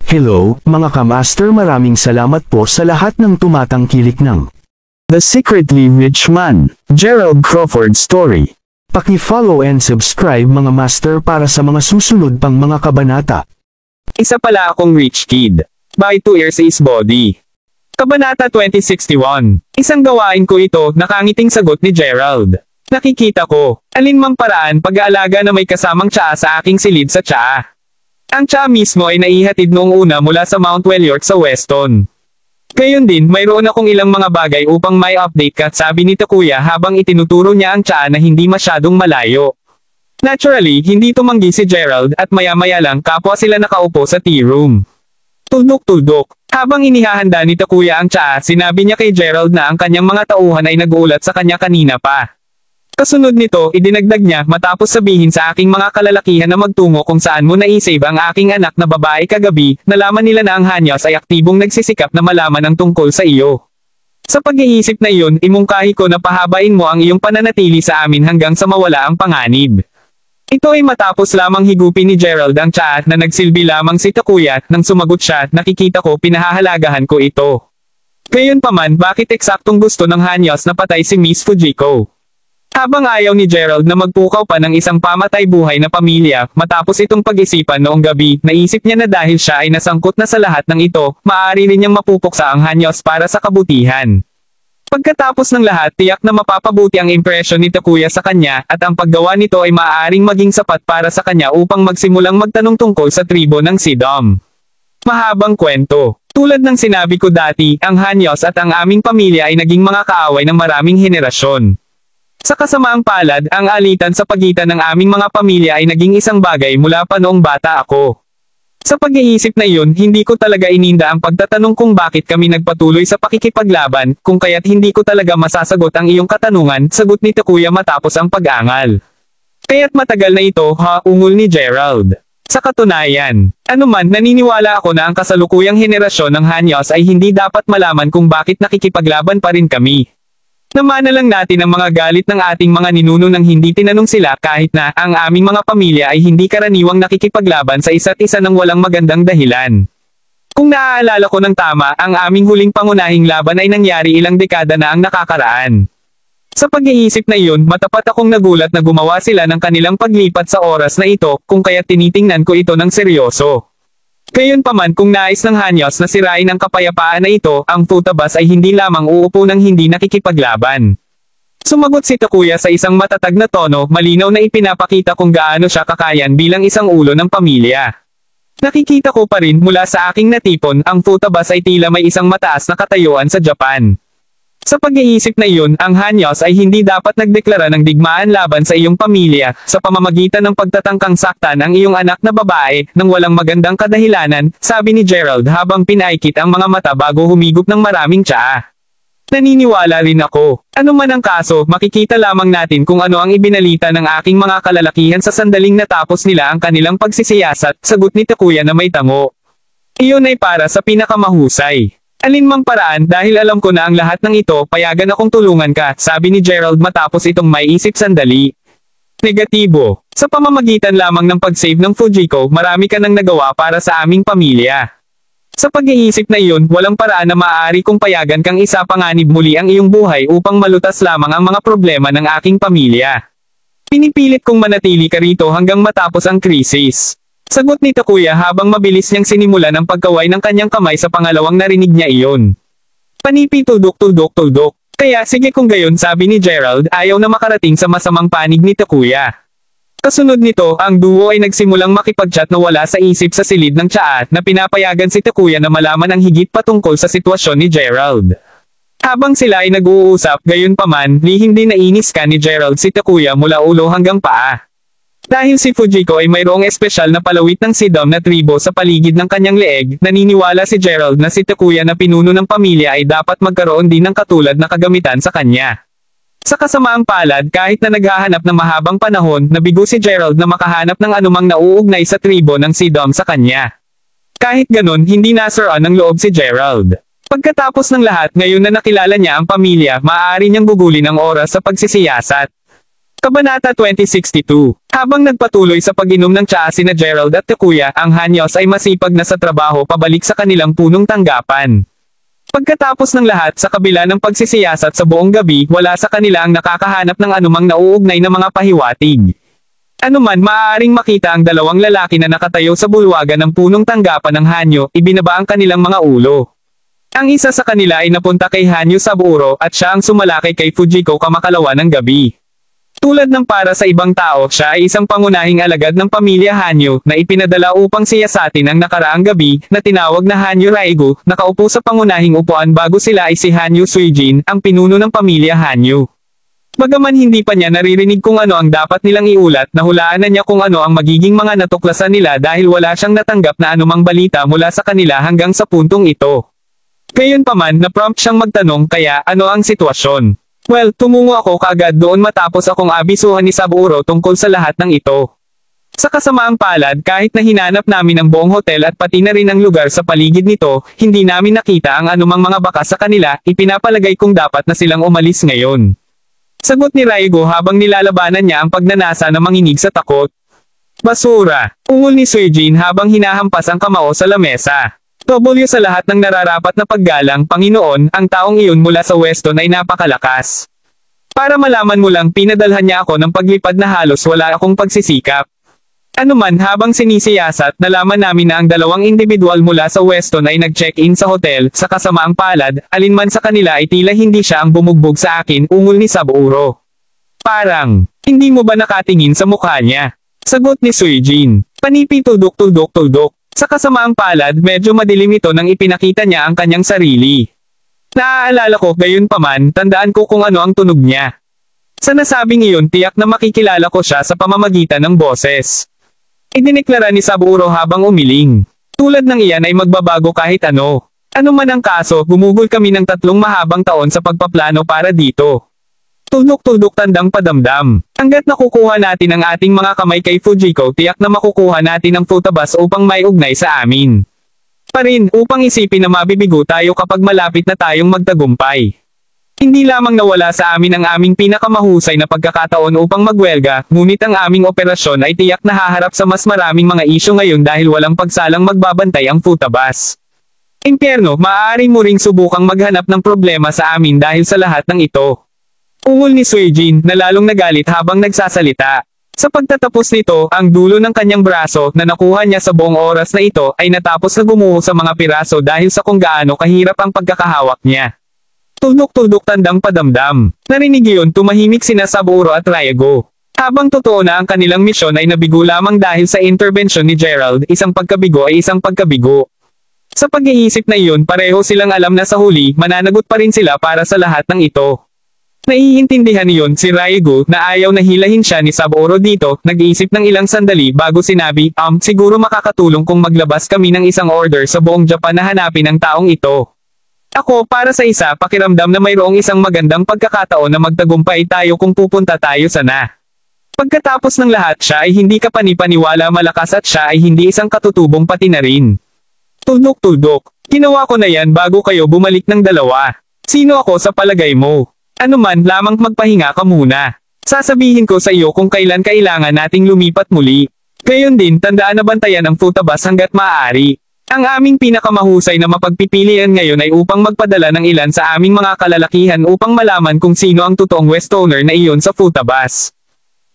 Hello, mga kamaster, maraming salamat po sa lahat ng tumatangkilik ng The Secretly Rich Man, Gerald Crawford Story. Paki-follow and subscribe mga master para sa mga susunod pang mga kabanata. Isa pala akong rich kid. By 2 years is body. Kabanata 2061. Isang gawain ko ito, nakangiting sagot ni Gerald. Nakikita ko, alinmang paraan pag-aalaga na may kasamang tsaa sa aking silid sa tsaa. Ang tsaa mismo ay naihatid noong una mula sa Mount Wellyork sa Weston. Gayon din, mayroon akong ilang mga bagay upang may update ka, sabi ni Takuya habang itinuturo niya ang tsaa na hindi masyadong malayo. Naturally, hindi tumanggi si Gerald at maya-maya lang kapwa sila nakaupo sa tea room. Tuldok-tuldok. Habang inihahanda ni Takuya ang tsaa, sinabi niya kay Gerald na ang kanyang mga tauhan ay nag-uulat sa kanya kanina pa. Kasunod nito, idinagdag niya matapos sabihin sa aking mga kalalakihan na magtungo kung saan mo naisave ang aking anak na babae kagabi, nalaman nila na ang Hanyas ay aktibong nagsisikap na malaman ang tungkol sa iyo. Sa pag-iisip na iyon, imungkahi ko na pahabain mo ang iyong pananatili sa amin hanggang sa mawala ang panganib. Ito ay matapos lamang higupin ni Gerald ang tsaa na nagsilbi lamang si Takuya. Nang sumagot siya, nakikita ko pinahahalagahan ko ito. Gayunpaman, bakit eksaktong gusto ng Hanyas na patay si Miss Fujiko? Habang ayaw ni Gerald na magpukaw pa ng isang pamatay buhay na pamilya, matapos itong pag-isipan noong gabi, naisip niya na dahil siya ay nasangkot na sa lahat ng ito, maaari rin niyang mapupuksa ang Hanyas para sa kabutihan. Pagkatapos ng lahat, tiyak na mapapabuti ang impresyon ni Takuya sa kanya, at ang paggawa nito ay maaaring maging sapat para sa kanya upang magsimulang magtanong tungkol sa tribo ng Sidom. Mahabang kwento. Tulad ng sinabi ko dati, ang Hanyas at ang aming pamilya ay naging mga kaaway ng maraming henerasyon. Sa kasamaang palad, ang alitan sa pagitan ng aming mga pamilya ay naging isang bagay mula pa noong bata ako. Sa pag-iisip na iyon, hindi ko talaga ininda ang pagtatanong kung bakit kami nagpatuloy sa pakikipaglaban, kung kaya't hindi ko talaga masasagot ang iyong katanungan, sagot ni Takuya matapos ang pag-angal. Kaya't matagal na ito, ungol ni Gerald. Sa katunayan, anuman, naniniwala ako na ang kasalukuyang henerasyon ng Hanyas ay hindi dapat malaman kung bakit nakikipaglaban pa rin kami. Namana lang natin ang mga galit ng ating mga ninuno nang hindi tinanong sila kahit na ang aming mga pamilya ay hindi karaniwang nakikipaglaban sa isa't isa ng walang magandang dahilan. Kung naaalala ko ng tama, ang aming huling pangunahing laban ay nangyari ilang dekada na ang nakakaraan. Sa pag-iisip na iyon, matapat akong nagulat na gumawa sila ng kanilang paglipat sa oras na ito, kung kaya tinitingnan ko ito ng seryoso. Gayunpaman, kung nais ng Hanyas na sirain ang kapayapaan na ito, ang Futabas ay hindi lamang uupo ng hindi nakikipaglaban. Sumagot si Takuya sa isang matatag na tono, malinaw na ipinapakita kung gaano siya kakayan bilang isang ulo ng pamilya. Nakikita ko pa rin mula sa aking natipon, ang Futabas ay tila may isang mataas na katayuan sa Japan. Sa pag-iisip na iyon, ang Hanyas ay hindi dapat nagdeklara ng digmaan laban sa iyong pamilya, sa pamamagitan ng pagtatangkang saktan ang iyong anak na babae, nang walang magandang kadahilanan, sabi ni Gerald habang pinaikit ang mga mata bago humigop ng maraming tsaa. Naniniwala rin ako. Ano man ang kaso, makikita lamang natin kung ano ang ibinalita ng aking mga kalalakihan sa sandaling natapos nila ang kanilang pagsisiyasat, sagot ni Takuya na may tango. Iyon ay para sa pinakamahusay. Alinmang paraan, dahil alam ko na ang lahat ng ito, payagan akong tulungan ka, sabi ni Gerald matapos itong may isip sandali. Negatibo. Sa pamamagitan lamang ng pag-save ng Fujiko, marami ka nang nagawa para sa aming pamilya. Sa pag-iisip na iyon, walang paraan na maaari kong payagan kang isapanganib muli ang iyong buhay upang malutas lamang ang mga problema ng aking pamilya. Pinipilit kong manatili ka rito hanggang matapos ang krisis. Sagot ni Takuya habang mabilis niyang sinimulan ang pagkaway ng kanyang kamay sa pangalawang narinig niya iyon. Panipi tuldok-tuldok-tuldok. Kaya sige kung gayon, sabi ni Gerald, ayaw na makarating sa masamang panig ni Takuya. Kasunod nito, ang duo ay nagsimulang makipag-chat na wala sa isip sa silid ng tsaa na pinapayagan si Takuya na malaman ang higit patungkol sa sitwasyon ni Gerald. Habang sila ay nag-uusap, gayunpaman, lihim din nainis ka ni Gerald si Takuya mula ulo hanggang paa. Dahil si Fujiko ay mayroong espesyal na palawit ng Sidom na tribo sa paligid ng kanyang leeg, naniniwala si Gerald na si Takuya na pinuno ng pamilya ay dapat magkaroon din ng katulad na kagamitan sa kanya. Sa kasamaang palad, kahit na naghahanap ng mahabang panahon, nabigo si Gerald na makahanap ng anumang nauugnay sa tribo ng Sidom sa kanya. Kahit ganon, hindi nasaraan ng loob si Gerald. Pagkatapos ng lahat, ngayon na nakilala niya ang pamilya, maaari niyang gugulin ang oras sa pagsisiyasat. Kabanata 2062. Habang nagpatuloy sa pag-inom ng tsaa sina Gerald at Takuya, ang Hanyos ay masipag na sa trabaho pabalik sa kanilang punong tanggapan. Pagkatapos ng lahat sa kabila ng pagsisiyasat sa buong gabi, wala sa kanila ang nakakahanap ng anumang nauugnay na mga pahiwatig. Anuman maaaring makita ang dalawang lalaki na nakatayo sa bulwagan ng punong tanggapan ng Hanyo, ibinaba ang kanilang mga ulo. Ang isa sa kanila ay napunta kay Hanyo Saburo at siya ang sumalakay kay Fujiko kamakalawa ng gabi. Tulad ng para sa ibang tao, siya ay isang pangunahing alagad ng pamilya Hanyo na ipinadala upang siyasatin ang nakaraang gabi na tinawag na Hanyo Raigo. Nakaupo sa pangunahing upuan bago sila ay si Hanyo Suijin, ang pinuno ng pamilya Hanyo. Bagaman hindi pa niya naririnig kung ano ang dapat nilang iulat, nahulaan na niya kung ano ang magiging mga natuklasan nila dahil wala siyang natanggap na anumang balita mula sa kanila hanggang sa puntong ito. Gayunpaman, na-prompt siyang magtanong, kaya ano ang sitwasyon? Well, tumungo ako kaagad doon matapos akong abisuhan ni Saburo tungkol sa lahat ng ito. Sa kasamaang palad, kahit na hinanap namin ang buong hotel at pati na rin ang lugar sa paligid nito, hindi namin nakita ang anumang mga bakas sa kanila, ipinapalagay kong dapat na silang umalis ngayon. Sagot ni Raigo habang nilalabanan niya ang pagnanasa na manginig sa takot. Basura! Ungol ni Suijin habang hinahampas ang kamao sa lamesa. W sa lahat ng nararapat na paggalang, Panginoon, ang taong iyon mula sa Weston ay napakalakas. Para malaman mo lang, pinadalhan niya ako ng paglipad na halos wala akong pagsisikap. Anuman, habang sinisiyasat, nalaman namin na ang dalawang individual mula sa Weston ay nag-check-in sa hotel. Sa kasamaang palad, alinman sa kanila ay tila hindi siya ang bumugbog sa akin, ungol ni Saburo. Parang, hindi mo ba nakatingin sa mukha niya? Sagot ni Suijin. Panipi tuldok-tuldok-tuldok. Sa kasamaang palad, medyo madilim ito nang ipinakita niya ang kanyang sarili. Naaalala ko, gayunpaman, tandaan ko kung ano ang tunog niya. Sa nasabing iyon, tiyak na makikilala ko siya sa pamamagitan ng boses. Idineklara ni Saburo habang umiling. Tulad ng iyan ay magbabago kahit ano. Ano man ang kaso, gumugol kami ng 3 mahabang taon sa pagpaplano para dito. Tuldok-tuldok tandang padamdam. Hanggat nakukuha natin ang ating mga kamay kay Fujiko, tiyak na makukuha natin ang futabas upang may ugnay sa amin. Parin, upang isipin na mabibigo tayo kapag malapit na tayong magtagumpay. Hindi lamang nawala sa amin ang aming pinakamahusay na pagkakataon upang magwelga, ngunit ang aming operasyon ay tiyak na haharap sa mas maraming mga isyu ngayon dahil walang pagsalang magbabantay ang futabas. Impyerno, maaari mo ring subukang maghanap ng problema sa amin dahil sa lahat ng ito. Ungol ni Suijin, na lalong nagalit habang nagsasalita. Sa pagtatapos nito, ang dulo ng kanyang braso na nakuha niya sa buong oras na ito ay natapos na gumuho sa mga piraso dahil sa kung gaano kahirap ang pagkakahawak niya. Tuldok-tuldok tandang padamdam. Narinig iyon, tumahimik sina Saburo at Raigo. Habang totoo na ang kanilang misyon ay nabigo lamang dahil sa interbensyon ni Gerald, isang pagkabigo ay isang pagkabigo. Sa pag-iisip na iyon, pareho silang alam na sa huli, mananagot pa rin sila para sa lahat ng ito. Naiintindihan niyon si Raigo na ayaw na hilahin siya ni Saburo dito, nag-iisip ng ilang sandali bago sinabi, siguro makakatulong kung maglabas kami ng isang order sa buong Japan na hanapin ang taong ito. Ako, para sa isa, pakiramdam na mayroong isang magandang pagkakataon na magtagumpay tayo kung pupunta tayo sana. Pagkatapos ng lahat, siya ay hindi kapani-paniwala malakas at siya ay hindi isang katutubong pati na rin. Tuldok-tuldok. Ginawa ko na yan bago kayo bumalik ng dalawa. Sino ako sa palagay mo? Ano man, lamang magpahinga ka muna. Sasabihin ko sa iyo kung kailan kailangan nating lumipat muli. Gayon din, tandaan na bantayan ang futabas hanggat maaari. Ang aming pinakamahusay na mapagpipilian ngayon ay upang magpadala ng ilan sa aming mga kalalakihan upang malaman kung sino ang totoong Westoner na iyon sa futabas.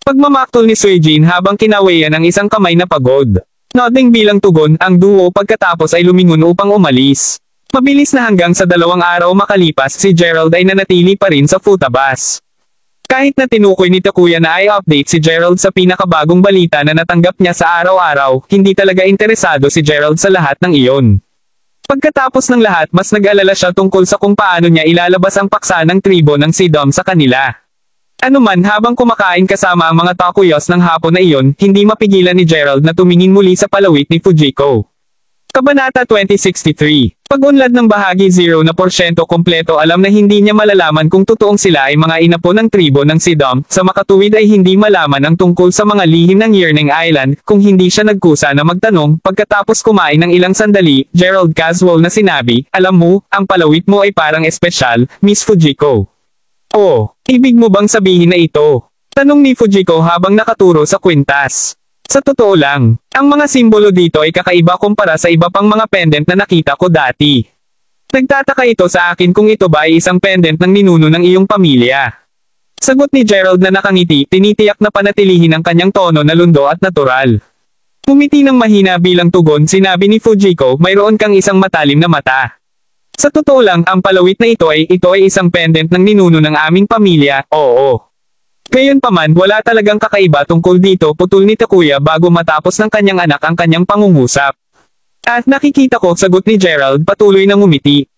Pagmamaktol ni Suijin habang kinawayan ang isang kamay na pagod. Nodding bilang tugon, ang duo pagkatapos ay lumingon upang umalis. Mabilis na hanggang sa 2 araw makalipas, si Gerald ay nanatili pa rin sa futabas. Kahit na tinukoy ni Takuya na i-update si Gerald sa pinakabagong balita na natanggap niya sa araw-araw, hindi talaga interesado si Gerald sa lahat ng iyon. Pagkatapos ng lahat, mas nag-alala siya tungkol sa kung paano niya ilalabas ang paksa ng tribo ng Sidom sa kanila. Anuman, habang kumakain kasama ang mga takuyos ng hapon na iyon, hindi mapigilan ni Gerald na tumingin muli sa palawit ni Fujiko. Kabanata 2063. Pag-unlad ng bahagi 0% kompleto, alam na hindi niya malalaman kung totoong sila ay mga inapo ng tribo ng Sidom, sa makatuwid ay hindi malaman ang tungkol sa mga lihim ng Yearning Island, kung hindi siya nagkusa na magtanong. Pagkatapos kumain ng ilang sandali, Gerald casual na sinabi, alam mo, ang palawit mo ay parang espesyal, Miss Fujiko. Oh, ibig mo bang sabihin na ito? Tanong ni Fujiko habang nakaturo sa kwintas. Sa totoo lang, ang mga simbolo dito ay kakaiba kumpara sa iba pang mga pendant na nakita ko dati. Nagtataka ito sa akin kung ito ba ay isang pendant ng ninuno ng iyong pamilya. Sagot ni Gerald na nakangiti, tinitiyak na panatilihin ang kanyang tono na lundo at natural. Pumiti ng mahina bilang tugon, sinabi ni Fujiko, mayroon kang isang matalim na mata. Sa totoo lang, ang palawit na ito ay isang pendant ng ninuno ng aming pamilya, oo. Gayunpaman, wala talagang kakaiba tungkol dito, putol ni Takuya bago matapos ng kanyang anak ang kanyang pangungusap. At nakikita ko, sagot ni Gerald, patuloy na ngumiti.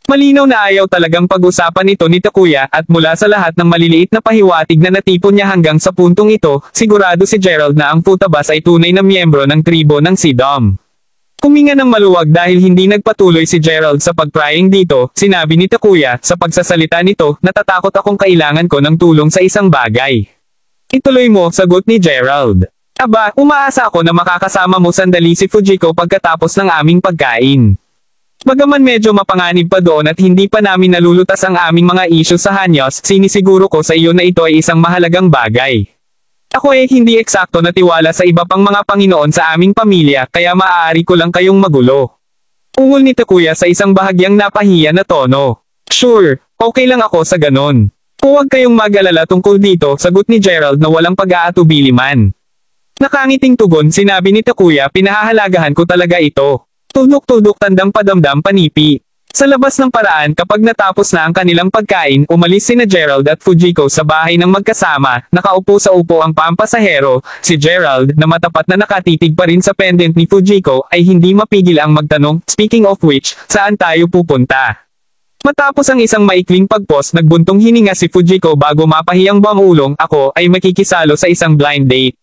Malinaw na ayaw talagang pag-usapan ito ni Takuya, at mula sa lahat ng maliliit na pahiwatig na natipon niya hanggang sa puntong ito, sigurado si Gerald na ang Futabas ay tunay na miyembro ng tribo ng Sidom. Huminga ng maluwag dahil hindi nagpatuloy si Gerald sa pagprying dito, sinabi ni Takuya, sa pagsasalita nito, natatakot akong kailangan ko ng tulong sa isang bagay. Ituloy mo, sagot ni Gerald. Aba, umaasa ako na makakasama mo sandali si Fujiko pagkatapos ng aming pagkain. Bagaman medyo mapanganib pa doon at hindi pa namin nalulutas ang aming mga isyu sa Hanyos, sinisiguro ko sa iyo na ito ay isang mahalagang bagay. Ako hindi eksakto na tiwala sa iba pang mga Panginoon sa aming pamilya, kaya maaari ko lang kayong magulo. Ungol ni Takuya sa isang bahagyang napahiya na tono. Sure, okay lang ako sa ganon. Huwag kayong mag-alala tungkol dito, sagot ni Gerald na walang pag-aatubili man. Nakangiting tugon, sinabi ni Takuya, pinahahalagahan ko talaga ito. Tudok-tudok tandang padamdam panipi. Sa labas ng paraan kapag natapos na ang kanilang pagkain, umalis sina Gerald at Fujiko sa bahay ng magkasama, nakaupo sa upo ang pampasahero, si Gerald, na matapat na nakatitig pa rin sa pendant ni Fujiko, ay hindi mapigil ang magtanong, speaking of which, saan tayo pupunta? Matapos ang isang maikling pagpos, nagbuntong hininga si Fujiko bago mapahiyang buangulong, ako ay makikisalo sa isang blind date.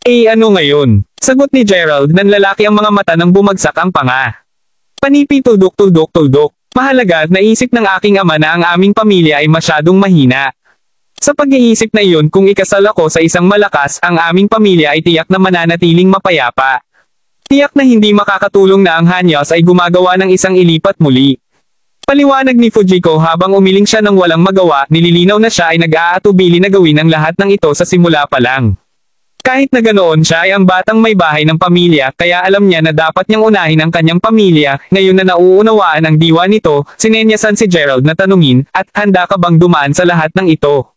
Ano ngayon? Sagot ni Gerald, nanlalaki ang mga mata nang bumagsak ang panga. Panipi tuldok. Mahalaga, naisip ng aking ama na ang aming pamilya ay masyadong mahina. Sa pag-iisip na iyon, kung ikasal ako sa isang malakas, ang aming pamilya ay tiyak na mananatiling mapayapa. Tiyak na hindi makakatulong na ang Hanyos ay gumagawa ng isang ilipat muli. Paliwanag ni Fujiko habang umiling siya ng walang magawa, nililinaw na siya ay nag-aatubili na gawin ang lahat ng ito sa simula pa lang. Kahit na ganoon siya ay ang batang may bahay ng pamilya, kaya alam niya na dapat niyang unahin ang kanyang pamilya. Ngayon na nauunawaan ang diwa nito, sinenyasan si Gerald na tanungin, at handa ka bang dumaan sa lahat ng ito?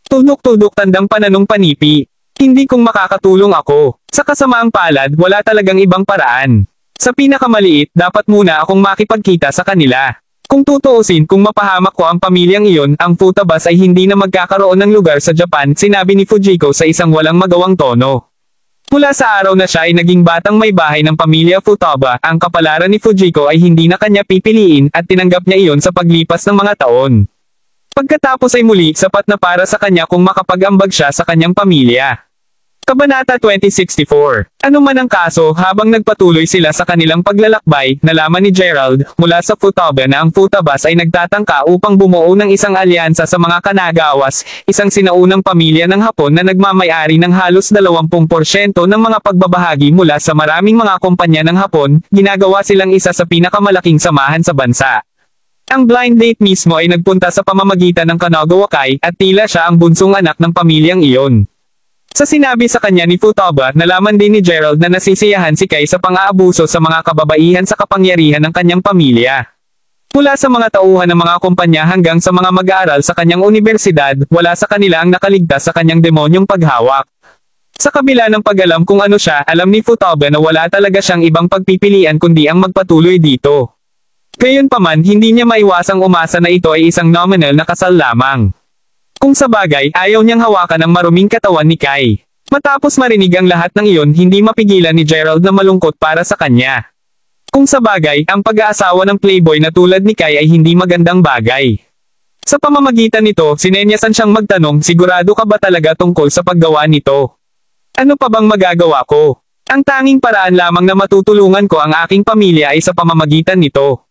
Tudok-tudok tandang pananong panipi. Hindi kung makakatulong ako. Sa kasamaang palad, wala talagang ibang paraan. Sa pinakamaliit, dapat muna akong makipagkita sa kanila. Kung tutuusin, kung mapahamak ko ang pamilyang iyon, ang Futabas ay hindi na magkakaroon ng lugar sa Japan, sinabi ni Fujiko sa isang walang magawang tono. Mula sa araw na siya ay naging batang may bahay ng pamilya Futaba, ang kapalaran ni Fujiko ay hindi na kanya pipiliin at tinanggap niya iyon sa paglipas ng mga taon. Pagkatapos ay muli, sapat na para sa kanya kung makapag-ambag siya sa kanyang pamilya. Kabanata 2064. Ano man ang kaso, habang nagpatuloy sila sa kanilang paglalakbay, nalaman ni Gerald, mula sa Futaba na ang Futabas ay nagtatangka upang bumuo ng isang alyansa sa mga Kanagawas, isang sinaunang pamilya ng Hapon na nagmamay-ari ng halos 20% ng mga pagbabahagi mula sa maraming mga kumpanya ng Hapon, ginagawa silang isa sa pinakamalaking samahan sa bansa. Ang blind date mismo ay nagpunta sa pamamagitan ng Kanagawakai, at tila siya ang bunsong anak ng pamilyang iyon. Sa sinabi sa kanya ni Futaba, nalaman din ni Gerald na nasisiyahan si Kai sa pang-aabuso sa mga kababaihan sa kapangyarihan ng kanyang pamilya. Mula sa mga tauhan ng mga kumpanya hanggang sa mga mag-aaral sa kanyang unibersidad, wala sa kanila ang nakaligtas sa kanyang demonyong paghawak. Sa kabila ng pag-alam kung ano siya, alam ni Futaba na wala talaga siyang ibang pagpipilian kundi ang magpatuloy dito. Gayunpaman, hindi niya maiwasang umasa na ito ay isang nominal na kasal lamang. Kung sa bagay, ayaw niyang hawakan ang maruming katawan ni Kai. Matapos marinig ang lahat ng iyon, hindi mapigilan ni Gerald na malungkot para sa kanya. Kung sa bagay, ang pag-aasawa ng playboy na tulad ni Kai ay hindi magandang bagay. Sa pamamagitan nito, sinenyasan siyang magtanong, sigurado ka ba talaga tungkol sa paggawa nito? Ano pa bang magagawa ko? Ang tanging paraan lamang na matutulungan ko ang aking pamilya ay sa pamamagitan nito.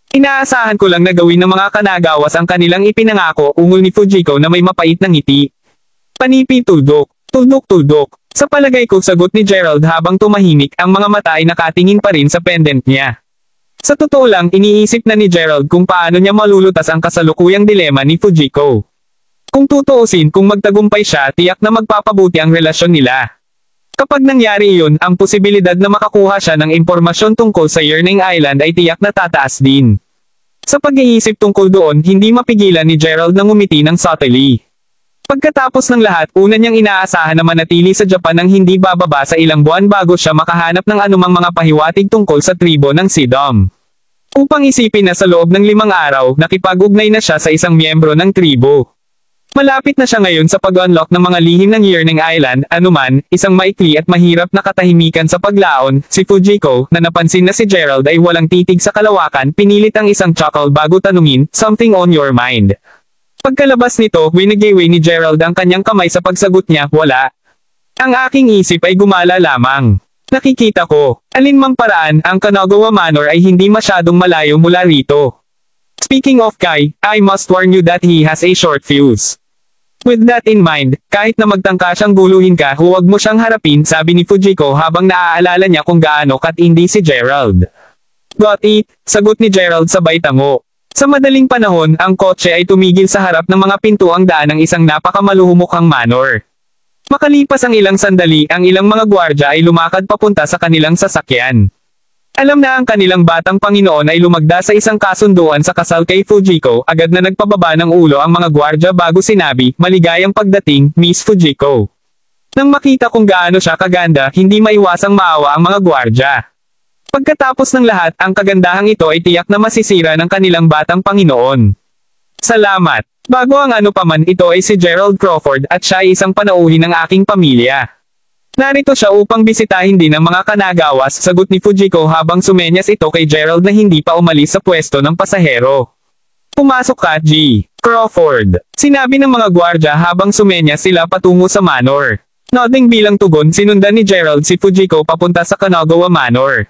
Inaasahan ko lang na gawin ng mga Kanagawas ang kanilang ipinangako, ungol ni Fujiko na may mapait na ngiti. Panipi tuldok. Sa palagay ko, sagot ni Gerald habang tumahimik, ang mga mata ay nakatingin pa rin sa pendant niya. Sa totoo lang, iniisip na ni Gerald kung paano niya malulutas ang kasalukuyang dilema ni Fujiko. Kung tutuusin kung magtagumpay siya, tiyak na magpapabuti ang relasyon nila. Kapag nangyari iyon, ang posibilidad na makakuha siya ng impormasyon tungkol sa Yearning Island ay tiyak na tataas din. Sa pag-iisip tungkol doon, hindi mapigilan ni Gerald na ngumiti ng subtly. Pagkatapos ng lahat, una niyang inaasahan na manatili sa Japan nang hindi bababa sa ilang buwan bago siya makahanap ng anumang mga pahiwatig tungkol sa tribo ng Sidom. Upang isipin na sa loob ng 5 araw, nakipag-ugnay na siya sa isang miyembro ng tribo. Malapit na siya ngayon sa pag-unlock ng mga lihim ng Yearning Island, anuman, isang maikli at mahirap na katahimikan sa paglaon, si Fujiko, na napansin na si Gerald ay walang titig sa kalawakan, pinilit ang isang chuckle bago tanungin, something on your mind. Pagkalabas nito, winagay ni Gerald ang kanyang kamay sa pagsagot niya, wala. Ang aking isip ay gumala lamang. Nakikita ko, alinmang paraan, ang Kanagawa Manor ay hindi masyadong malayo mula rito. Speaking of Kai, I must warn you that he has a short fuse. With that in mind, kahit na magtangka siyang guluhin ka, huwag mo siyang harapin, sabi ni Fujiko habang naaalala niya kung gaano katindi si Gerald. Got it, sagot ni Gerald sabay tango. Sa madaling panahon, ang kotse ay tumigil sa harap ng mga pintuang daan ng isang napakamaluhumukhang manor. Makalipas ang ilang sandali, ang ilang mga gwardya ay lumakad papunta sa kanilang sasakyan. Alam na ang kanilang batang Panginoon ay lumagda sa isang kasunduan sa kasal kay Fujiko, agad na nagpababa ng ulo ang mga gwardya bago sinabi, maligayang pagdating, Miss Fujiko. Nang makita kung gaano siya kaganda, hindi maiwasang maawa ang mga gwardya. Pagkatapos ng lahat, ang kagandahang ito ay tiyak na masisira ng kanilang batang Panginoon. Salamat. Bago ang ano paman, ito ay si Gerald Crawford at siya ay isang panauhin ng aking pamilya. Narito siya upang bisitahin din ang mga Kanagawas, sagot ni Fujiko habang sumenyas ito kay Gerald na hindi pa umalis sa pwesto ng pasahero. Pumasok ka, G. Crawford. Sinabi ng mga gwardya habang sumenyas sila patungo sa manor. Nodding bilang tugon, sinundan ni Gerald si Fujiko papunta sa Kanagawa Manor.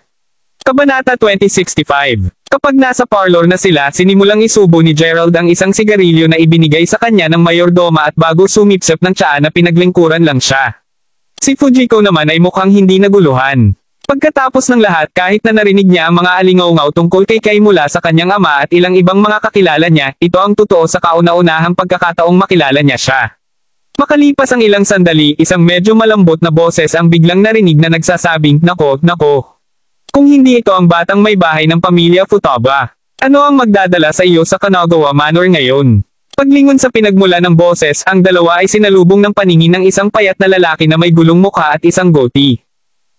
Kabanata 2065. Kapag nasa parlor na sila, sinimulang isubo ni Gerald ang isang sigarilyo na ibinigay sa kanya ng mayordoma at bago sumipsip ng tsaa na pinaglingkuran lang siya. Si Fujiko naman ay mukhang hindi naguluhan. Pagkatapos ng lahat, kahit na narinig niya ang mga alingaw-ngaw tungkol kay Kai mula sa kanyang ama at ilang ibang mga kakilala niya, ito ang totoo sa kauna-unahang pagkakataong makilala niya siya. Makalipas ang ilang sandali, isang medyo malambot na boses ang biglang narinig na nagsasabing, nako, nako. Kung hindi ito ang batang may bahay ng pamilya Futaba, ano ang magdadala sa iyo sa Kanagawa Manor ngayon? Paglingon sa pinagmula ng boses, ang dalawa ay sinalubong ng paningin ng isang payat na lalaki na may gulong mukha at isang goatee.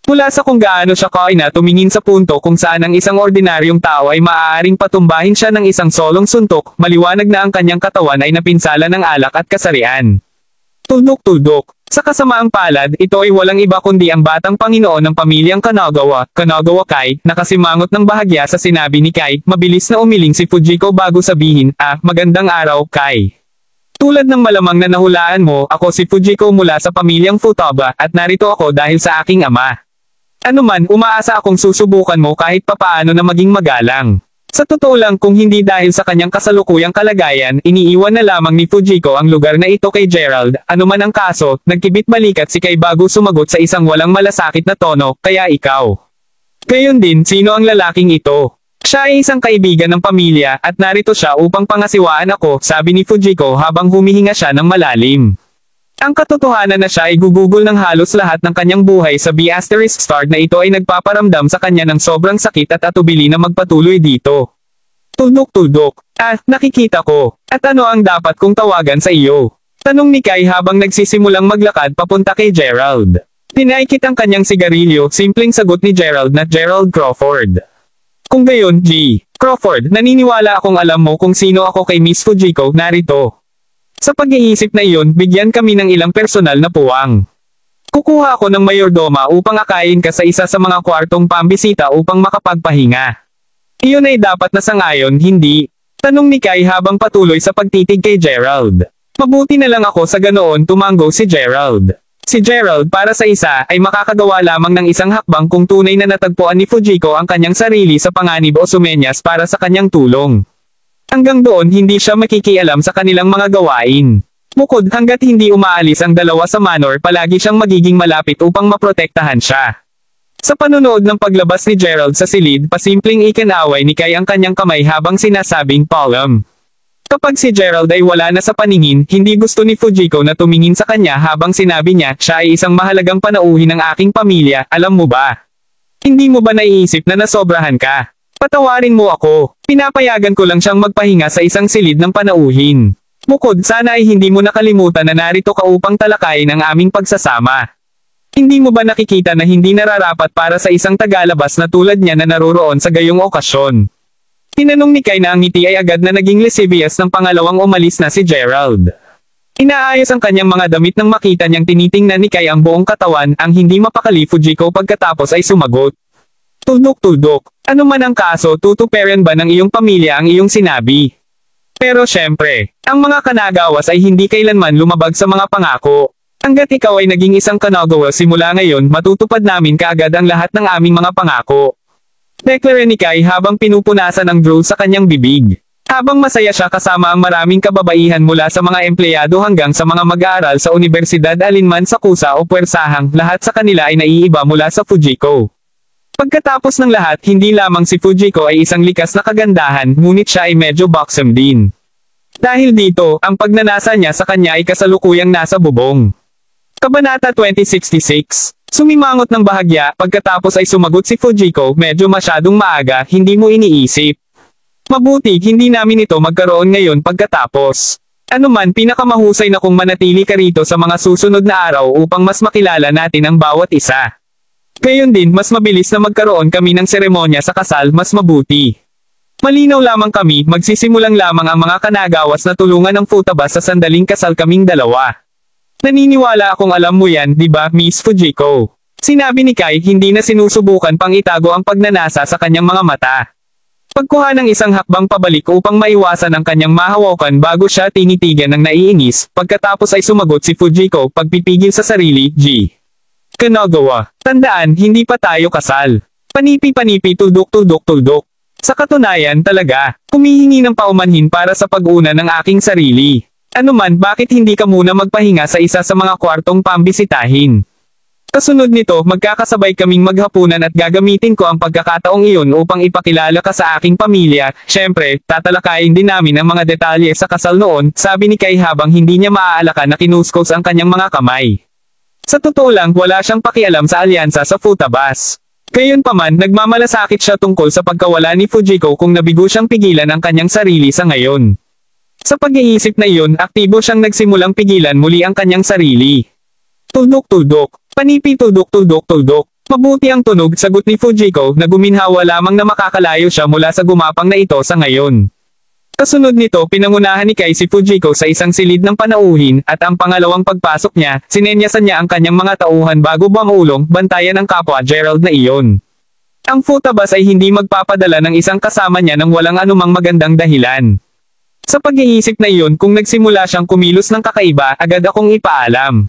Mula sa kung gaano siya kaina tumingin sa punto kung saan ang isang ordinaryong tao ay maaaring patumbahin siya ng isang solong suntok, maliwanag na ang kanyang katawan ay napinsala ng alak at kasarian. Tuldok-tuldok. Sa kasamaang palad, ito ay walang iba kundi ang batang Panginoon ng pamilyang Kanagawa, Kanagawa Kai, nakasimangot ng bahagya sa sinabi ni Kai, mabilis na umiling si Fujiko bago sabihin, magandang araw, Kai. Tulad ng malamang na nahulaan mo, ako si Fujiko mula sa pamilyang Futaba, at narito ako dahil sa aking ama. Anuman, umaasa akong susubukan mo kahit papaano na maging magalang. Sa totoo lang kung hindi dahil sa kanyang kasalukuyang kalagayan, iniiwan na lamang ni Fujiko ang lugar na ito kay Gerald, anuman ang kaso, nagkibit balikat si Kai bago sumagot sa isang walang malasakit na tono, kaya ikaw. Gayon din, sino ang lalaking ito? Siya ay isang kaibigan ng pamilya, at narito siya upang pangasiwaan ako, sabi ni Fujiko habang humihinga siya ng malalim. Ang katotohanan na siya ay gugugol ng halos lahat ng kanyang buhay sa B** star na ito ay nagpaparamdam sa kanya ng sobrang sakit at atubili na magpatuloy dito. Tuldok-tuldok. Nakikita ko. At ano ang dapat kong tawagan sa iyo? Tanong ni Kai habang nagsisimulang maglakad papunta kay Gerald. Tinaikit ang kanyang sigarilyo, simpleng sagot ni Gerald na Gerald Crawford. Kung gayon, G. Crawford, naniniwala akong alam mo kung sino ako kay Miss Fujiko, narito. Sa pag-iisip na iyon, bigyan kami ng ilang personal na puwang. Kukuha ako ng mayordoma upang akayin ka sa isa sa mga kwartong pambisita upang makapagpahinga. Iyon ay dapat na sangayon, hindi? Tanong ni Kai habang patuloy sa pagtitig kay Gerald. Mabuti na lang ako sa ganoon, tumango si Gerald. Si Gerald para sa isa ay makakagawa lamang ng isang hakbang kung tunay na natagpuan ni Fujiko ang kanyang sarili sa panganib o sumenyas para sa kanyang tulong. Hanggang doon hindi siya makikialam sa kanilang mga gawain. Bukod hanggat hindi umaalis ang dalawa sa manor palagi siyang magiging malapit upang maprotektahan siya. Sa panunood ng paglabas ni Gerald sa silid pasimpleng ikinaway ni Kai ang kanyang kamay habang sinasabing Palm. Kapag si Gerald ay wala na sa paningin, hindi gusto ni Fujiko na tumingin sa kanya habang sinabi niya, siya ay isang mahalagang panauhin ng aking pamilya, alam mo ba? Hindi mo ba naiisip na nasobrahan ka? Patawarin mo ako. Pinapayagan ko lang siyang magpahinga sa isang silid ng panauhin. Bukod sana ay hindi mo nakalimutan na narito ka upang talakayin ang aming pagsasama. Hindi mo ba nakikita na hindi nararapat para sa isang tagalabas na tulad niya na naroroon sa gayong okasyon? Tinanong ni Kai na ang ngiti ay agad na naging lascivious ng pangalawang umalis na si Gerald. Inaayos ang kanyang mga damit nang makita niyang tinitingnan ni Kai ang buong katawan, ang hindi mapakali Fujiko pagkatapos ay sumagot. Tuldok-tuldok, ano man ang kaso, tutuperan ba ng iyong pamilya ang iyong sinabi? Pero syempre, ang mga Kanagawas ay hindi kailanman lumabag sa mga pangako. Hanggat ikaw ay naging isang Kanagawa simula ngayon, matutupad namin kaagad ang lahat ng aming mga pangako. Deklara ni Kai habang pinupunasan ang drone sa kanyang bibig. Habang masaya siya kasama ang maraming kababaihan mula sa mga empleyado hanggang sa mga mag-aaral sa universidad alinman sa kusa o puwersahang, lahat sa kanila ay naiiba mula sa Fujiko. Pagkatapos ng lahat, hindi lamang si Fujiko ay isang likas na kagandahan, ngunit siya ay medyo buxom din. Dahil dito, ang pagnanasa niya sa kanya ay kasalukuyang nasa bubong. Kabanata 2066. Sumimangot ng bahagya, pagkatapos ay sumagot si Fujiko, medyo masyadong maaga, hindi mo iniisip. Mabuti, hindi namin ito magkaroon ngayon pagkatapos. Ano man, pinakamahusay na kung manatili ka rito sa mga susunod na araw upang mas makilala natin ang bawat isa. Gayon din, mas mabilis na magkaroon kami ng seremonya sa kasal, mas mabuti. Malinaw lamang kami, magsisimulang lamang ang mga Kanagawas na tulungan ng Futabas sa sandaling kasal kaming dalawa. Naniniwala akong alam mo yan, di ba, Miss Fujiko? Sinabi ni Kai, hindi na sinusubukan pang itago ang pagnanasa sa kanyang mga mata. Pagkuha ng isang hakbang pabalik upang maiwasan ang kanyang mahawakan bago siya tinitigan ng naiinis, pagkatapos ay sumagot si Fujiko, pagpipigil sa sarili, G. Kanagawa, tandaan, hindi pa tayo kasal. Panipi-panipi, tuldok-tuldok-tuldok. Sa katunayan talaga, humihingi ng paumanhin para sa pag-una ng aking sarili. Ano man, bakit hindi ka muna magpahinga sa isa sa mga kwartong pambisitahin? Kasunod nito, magkakasabay kaming maghapunan at gagamitin ko ang pagkakataong iyon upang ipakilala ka sa aking pamilya. Siyempre, tatalakayin din namin ang mga detalye sa kasal noon, sabi ni Kai habang hindi niya maaalakan na kinuskos ang kanyang mga kamay. Sa totoo lang, wala siyang pakialam sa alyansa sa Futabas. Gayunpaman, nagmamalasakit siya tungkol sa pagkawala ni Fujiko kung nabigo siyang pigilan ang kanyang sarili sa ngayon. Sa pag-iisip na iyon, aktibo siyang nagsimulang pigilan muli ang kanyang sarili. Tuldok-tuldok, panipi tuldok-tuldok-tuldok. Mabuti ang tunog, sagot ni Fujiko na guminhawa lamang na makakalayo siya mula sa gumapang na ito sa ngayon. Kasunod nito, pinangunahan ni Kai si Fujiko sa isang silid ng panauhin, at ang pangalawang pagpasok niya, sinenyasan niya ang kanyang mga tauhan bago bumulong, bantayan ang kapwa Gerald na iyon. Ang Futabas ay hindi magpapadala ng isang kasama niya nang walang anumang magandang dahilan. Sa pag-iisip na iyon, kung nagsimula siyang kumilos ng kakaiba, agad akong ipaalam.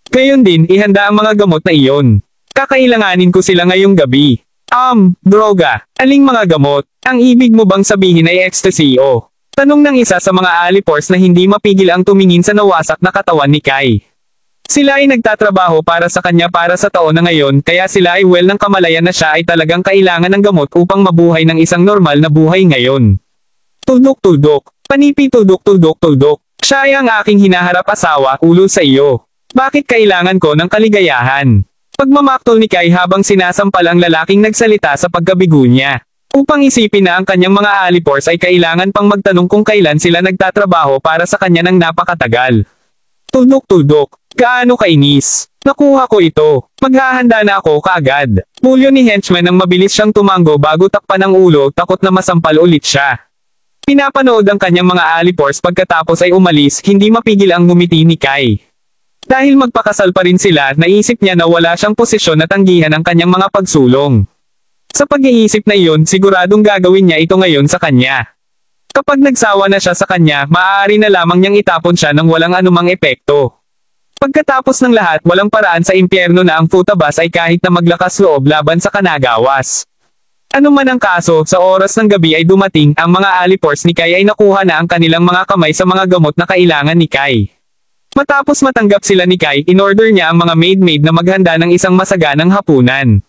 Gayon din, ihanda ang mga gamot na iyon. Kakailanganin ko sila ngayong gabi. Droga. Aling mga gamot? Ang ibig mo bang sabihin ay ecstasy o? Tanong ng isa sa mga alipors na hindi mapigil ang tumingin sa nawasak na katawan ni Kai. Sila ay nagtatrabaho para sa kanya para sa taon na ngayon, kaya sila ay well ng kamalayan na siya ay talagang kailangan ng gamot upang mabuhay ng isang normal na buhay ngayon. Tuldok-tuldok. Panipi tuldok-tuldok-tuldok. Siya ay ang aking hinaharap asawa, ulo sa iyo. Bakit kailangan ko ng kaligayahan? Pagmamaktol ni Kai habang sinasampal ang lalaking nagsalita sa pagkabigo niya. Upang isipin na ang kanyang mga alipors ay kailangan pang magtanong kung kailan sila nagtatrabaho para sa kanya ng napakatagal. Tuldok-tuldok. Gaano kainis? Nakuha ko ito. Maghahanda na ako kaagad. Bulyo ni henchman nang mabilis siyang tumango bago takpan ang ulo, takot na masampal ulit siya. Pinapanood ang kanyang mga alipors pagkatapos ay umalis, hindi mapigil ang ngumiti ni Kai. Dahil magpakasal pa rin sila, naisip niya na wala siyang posisyon na tanggihan ang kanyang mga pagsulong. Sa pag-iisip na iyon, siguradong gagawin niya ito ngayon sa kanya. Kapag nagsawa na siya sa kanya, maaari na lamang niyang itapon siya nang walang anumang epekto. Pagkatapos ng lahat, walang paraan sa impyerno na ang Futabas ay kahit na maglakas loob laban sa Kanagawas. Ano man ang kaso, sa oras ng gabi ay dumating, ang mga alipors ni Kai ay nakuha na ang kanilang mga kamay sa mga gamot na kailangan ni Kai. Matapos matanggap sila ni Kai, in-order niya ang mga maid na maghanda ng isang masaganang hapunan.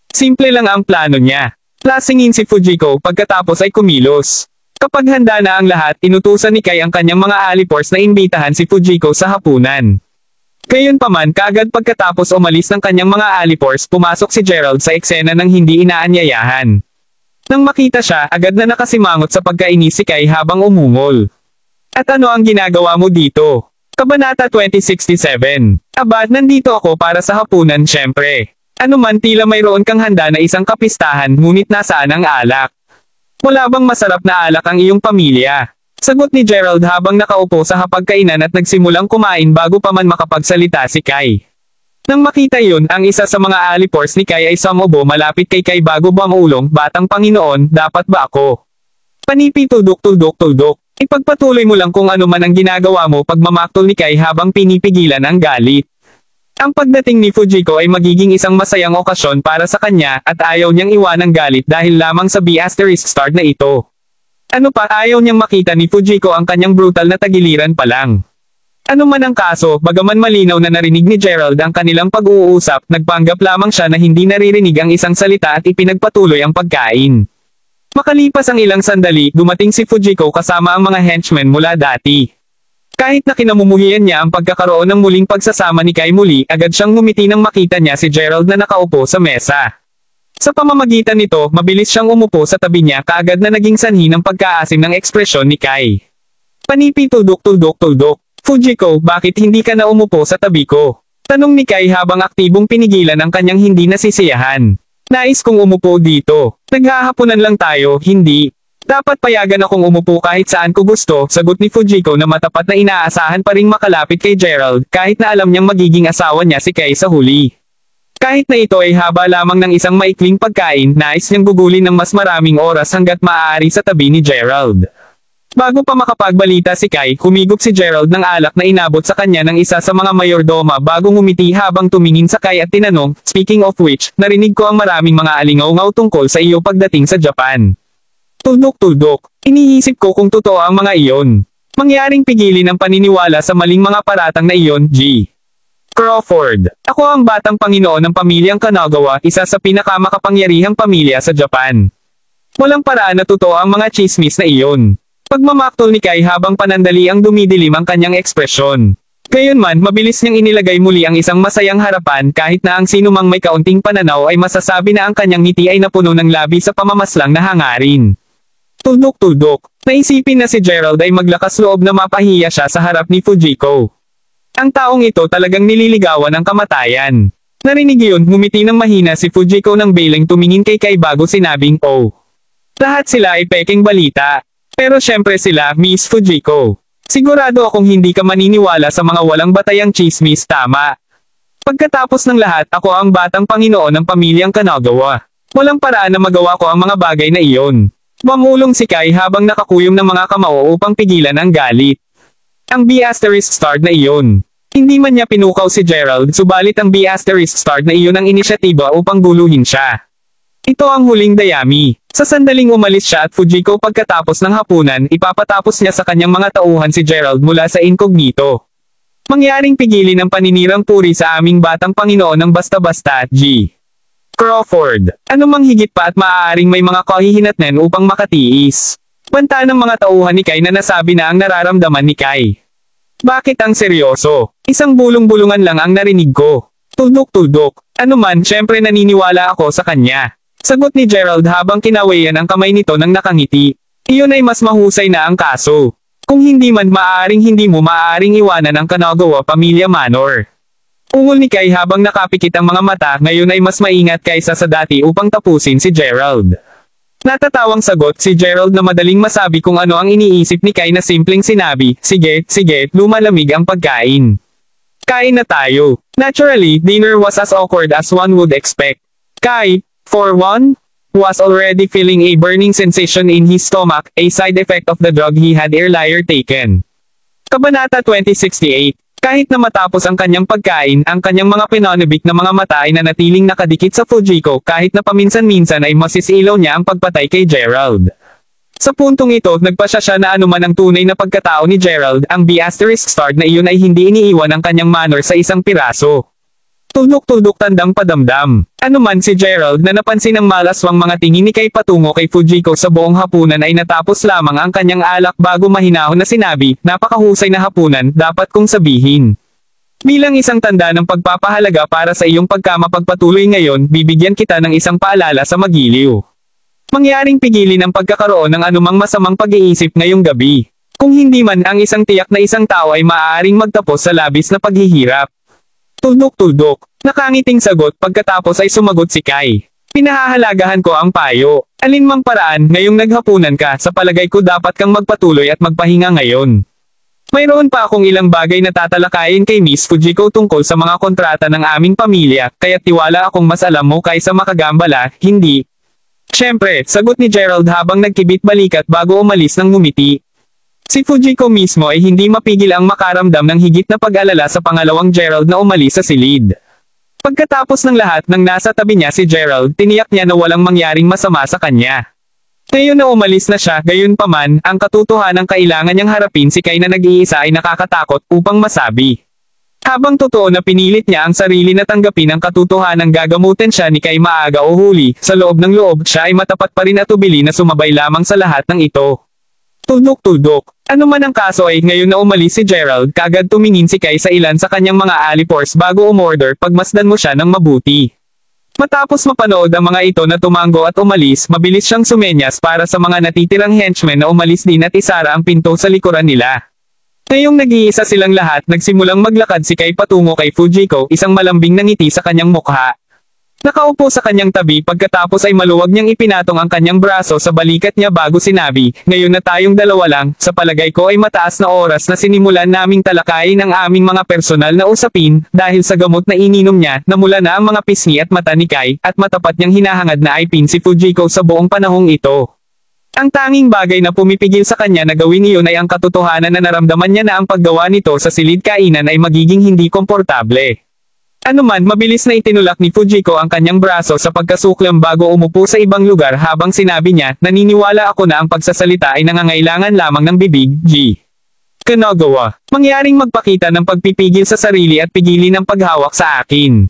Simple lang ang plano niya. Lasingin si Fujiko pagkatapos ay kumilos. Kapag handa na ang lahat, inutusan ni Kai ang kanyang mga alipors na imbitahan si Fujiko sa hapunan. Gayunpaman, kaagad pagkatapos umalis ng kanyang mga alipors, pumasok si Gerald sa eksena ng hindi inaanyayahan. Nang makita siya, agad na nakasimangot sa pagkainis si Kai habang umungol. At ano ang ginagawa mo dito? Kabanata 2067. Aba, nandito ako para sa hapunan syempre. Ano man tila mayroon kang handa na isang kapistahan, ngunit nasaan ang alak? Wala bang masarap na alak ang iyong pamilya? Sagot ni Gerald habang nakaupo sa hapagkainan at nagsimulang kumain bago pa man makapagsalita si Kai. Nang makita yun, ang isa sa mga alipors ni Kai ay sumubo malapit kay Kai bago bumulong, "Batang Panginoon, dapat ba ako?" Panipi tuldok. Ipagpatuloy mo lang kung ano man ang ginagawa mo, pagmamaktol ni Kai habang pinipigilan ang galit. Ang pagdating ni Fujiko ay magiging isang masayang okasyon para sa kanya at ayaw niyang iwanang galit dahil lamang sa B** start na ito. Ano pa, ayaw niyang makita ni Fujiko ang kanyang brutal na tagiliran pa lang. Ano man ang kaso, bagaman malinaw na narinig ni Gerald ang kanilang pag-uusap, nagpanggap lamang siya na hindi naririnig ang isang salita at ipinagpatuloy ang pagkain. Makalipas ang ilang sandali, dumating si Fujiko kasama ang mga henchmen mula dati. Kahit na kinamumuhian niya ang pagkakaroon ng muling pagsasama ni Kai muli, agad siyang ngumiti nang makita niya si Gerald na nakaupo sa mesa. Sa pamamagitan nito, mabilis siyang umupo sa tabi niya kaagad na naging sanhi ng pagkaasim ng ekspresyon ni Kai. Panipi tuldok. Fujiko, bakit hindi ka na umupo sa tabi ko? Tanong ni Kai habang aktibong pinigilan ang kanyang hindi nasisiyahan. Nais kong umupo dito. Naghahapunan lang tayo, hindi. Dapat payagan akong umupo kahit saan ko gusto, sagot ni Fujiko na matapat na inaasahan pa ring makalapit kay Gerald, kahit na alam niyang magiging asawa niya si Kai sa huli. Kahit na ito ay haba lamang ng isang maikling pagkain, nais niyang gugulin ng mas maraming oras hanggat maaari sa tabi ni Gerald. Bago pa makapagbalita si Kai, humigop si Gerald ng alak na inabot sa kanya ng isa sa mga mayordoma bago ngumiti habang tumingin sa Kai at tinanong, "Speaking of which, narinig ko ang maraming mga alingaw-ngaw tungkol sa iyo pagdating sa Japan." Tuldok. Iniisip ko kung totoo ang mga iyon. Mangyaring pigilin ang paniniwala sa maling mga paratang na iyon, G. Crawford. Ako ang batang Panginoon ng pamilyang Kanagawa, isa sa pinakamakapangyarihang pamilya sa Japan. Walang paraan na totoo ang mga chismis na iyon. Pagmamaktol ni Kai habang panandali ang dumidilim ang kanyang ekspresyon. Gayunman, mabilis niyang inilagay muli ang isang masayang harapan kahit na ang sinumang may kaunting pananaw ay masasabi na ang kanyang ngiti ay napuno ng labi sa pamamaslang na hangarin. Tuldok. Naisipin na si Gerald ay maglakas loob na mapahiya siya sa harap ni Fujiko. Ang taong ito talagang nililigawan ng kamatayan. Narinig yun, ngumiti ng mahina si Fujiko nang bailing tumingin kay Kai bago sinabing, "Oh. Lahat sila ay peking balita. Pero syempre sila, Miss Fujiko. Sigurado akong hindi ka maniniwala sa mga walang batayang chismis, tama? Pagkatapos ng lahat, ako ang batang Panginoon ng pamilyang Kanagawa. Walang paraan na magawa ko ang mga bagay na iyon." Mamulong si Kai habang nakakuyom ng mga kamao upang pigilan ang galit. Ang B** start na iyon. Hindi man niya pinukaw si Gerald, subalit ang B** start na iyon ang inisyatiba upang guluhin siya. Ito ang huling dayami. Sa sandaling umalis siya at Fujiko pagkatapos ng hapunan, ipapatapos niya sa kanyang mga tauhan si Gerald mula sa incognito. Mangyaring pigilin ang paninirang puri sa aming batang Panginoon ng basta-basta, G. Crawford. Ano mang higit pa at maaaring may mga kahihinatnan upang makatiis. Banta ng mga tauhan ni Kai na nasabi na ang nararamdaman ni Kai. Bakit ang seryoso? Isang bulong-bulungan lang ang narinig ko. Tuldok. Ano man, syempre naniniwala ako sa kanya. Sagot ni Gerald habang kinawayan ang kamay nito ng nakangiti. Iyon ay mas mahusay na ang kaso. Kung hindi man hindi mo maaaring iwanan ang Kanagawa Pamilya Manor. Ungol ni Kai habang nakapikit ang mga mata, ngayon ay mas maingat kaysa sa dati upang tapusin si Gerald. Natatawang sagot si Gerald na madaling masabi kung ano ang iniisip ni Kai na simpleng sinabi, sige, lumalamig ang pagkain. Kain na tayo. Naturally, dinner was as awkward as one would expect. Kai, for one, was already feeling a burning sensation in his stomach, a side effect of the drug he had earlier taken. Kabanata 2068. Kahit na matapos ang kanyang pagkain, ang kanyang mga pinanibik na mga mata ay nanatiling nakadikit sa Fujiko kahit na paminsan-minsan ay masisilaw niya ang pagpatay kay Gerald. Sa puntong ito, nagpasya siya na anuman ang tunay na pagkatao ni Gerald, ang B** start na iyon ay hindi iniiwan ang kanyang manor sa isang piraso. Tuldok-tuldok tandang padamdam. Ano man si Gerald na napansin ng malaswang mga tingin ni Kai patungo kay Fujiko sa buong hapunan ay natapos lamang ang kanyang alak bago mahinahon na sinabi, napakahusay na hapunan, dapat kong sabihin. Bilang isang tanda ng pagpapahalaga para sa iyong pagkamapagpatuloy ngayon, bibigyan kita ng isang paalala sa magiliw. Mangyaring pigilin ang pagkakaroon ng anumang masamang pag-iisip ngayong gabi. Kung hindi man ang isang tiyak na isang tao ay maaaring magtapos sa labis na paghihirap. Tuldok-tuldok. Nakangiting sagot pagkatapos ay sumagot si Kai. Pinahahalagahan ko ang payo. Alinmang paraan, ngayong naghapunan ka, sa palagay ko dapat kang magpatuloy at magpahinga ngayon. Mayroon pa akong ilang bagay na tatalakayin kay Miss Fujiko tungkol sa mga kontrata ng aming pamilya, kaya tiwala akong mas alam mo kaysa makagambala, hindi? Siyempre, sagot ni Gerald habang nagkibit balikat bago umalis ng ngumiti. Si Fujiko mismo ay hindi mapigil ang makaramdam ng higit na pag-alala sa pangalawang Gerald na umalis sa silid. Pagkatapos ng lahat ng nasa tabi niya si Gerald, tiniyak niya na walang mangyaring masama sa kanya. Ngayon na umalis na siya, gayunpaman, ang katotohanang kailangan niyang harapin si Kai na nag-iisa ay nakakatakot upang masabi. Habang totoo na pinilit niya ang sarili na tanggapin ang katotohanang gagamutin siya ni Kai maaga o huli, sa loob ng loob siya ay matapat pa rin at ubili na sumabay lamang sa lahat ng ito. Tuldok-tuldok. Ano man ang kaso ay ngayon na umalis si Gerald, kagad tumingin si Kai sa ilan sa kanyang mga alipors bago umorder, pagmasdan mo siya ng mabuti. Matapos mapanood ang mga ito na tumango at umalis, mabilis siyang sumenyas para sa mga natitirang henchmen na umalis din at isara ang pinto sa likuran nila. Ngayong nag-iisa silang lahat, nagsimulang maglakad si Kai patungo kay Fujiko, isang malambing na ngiti sa kanyang mukha. Nakaupo sa kanyang tabi pagkatapos ay maluwag niyang ipinatong ang kanyang braso sa balikat niya bago sinabi, ngayon na tayong dalawa lang, sa palagay ko ay mataas na oras na sinimulan naming talakayin ang aming mga personal na usapin, dahil sa gamot na ininom niya, namula na ang mga pisngi at mata ni Kai, at matapat niyang hinahangad na ipin si Fujiko sa buong panahong ito. Ang tanging bagay na pumipigil sa kanya na gawin iyon ay ang katotohanan na naramdaman niya na ang paggawa nito sa silid kainan ay magiging hindi komportable. Ano man, mabilis na itinulak ni Fujiko ang kanyang braso sa pagkasuklam bago umupo sa ibang lugar habang sinabi niya, naniniwala ako na ang pagsasalita ay nangangailangan lamang ng bibig, G. Kanagawa. Mangyaring magpakita ng pagpipigil sa sarili at pigilin ang paghawak sa akin.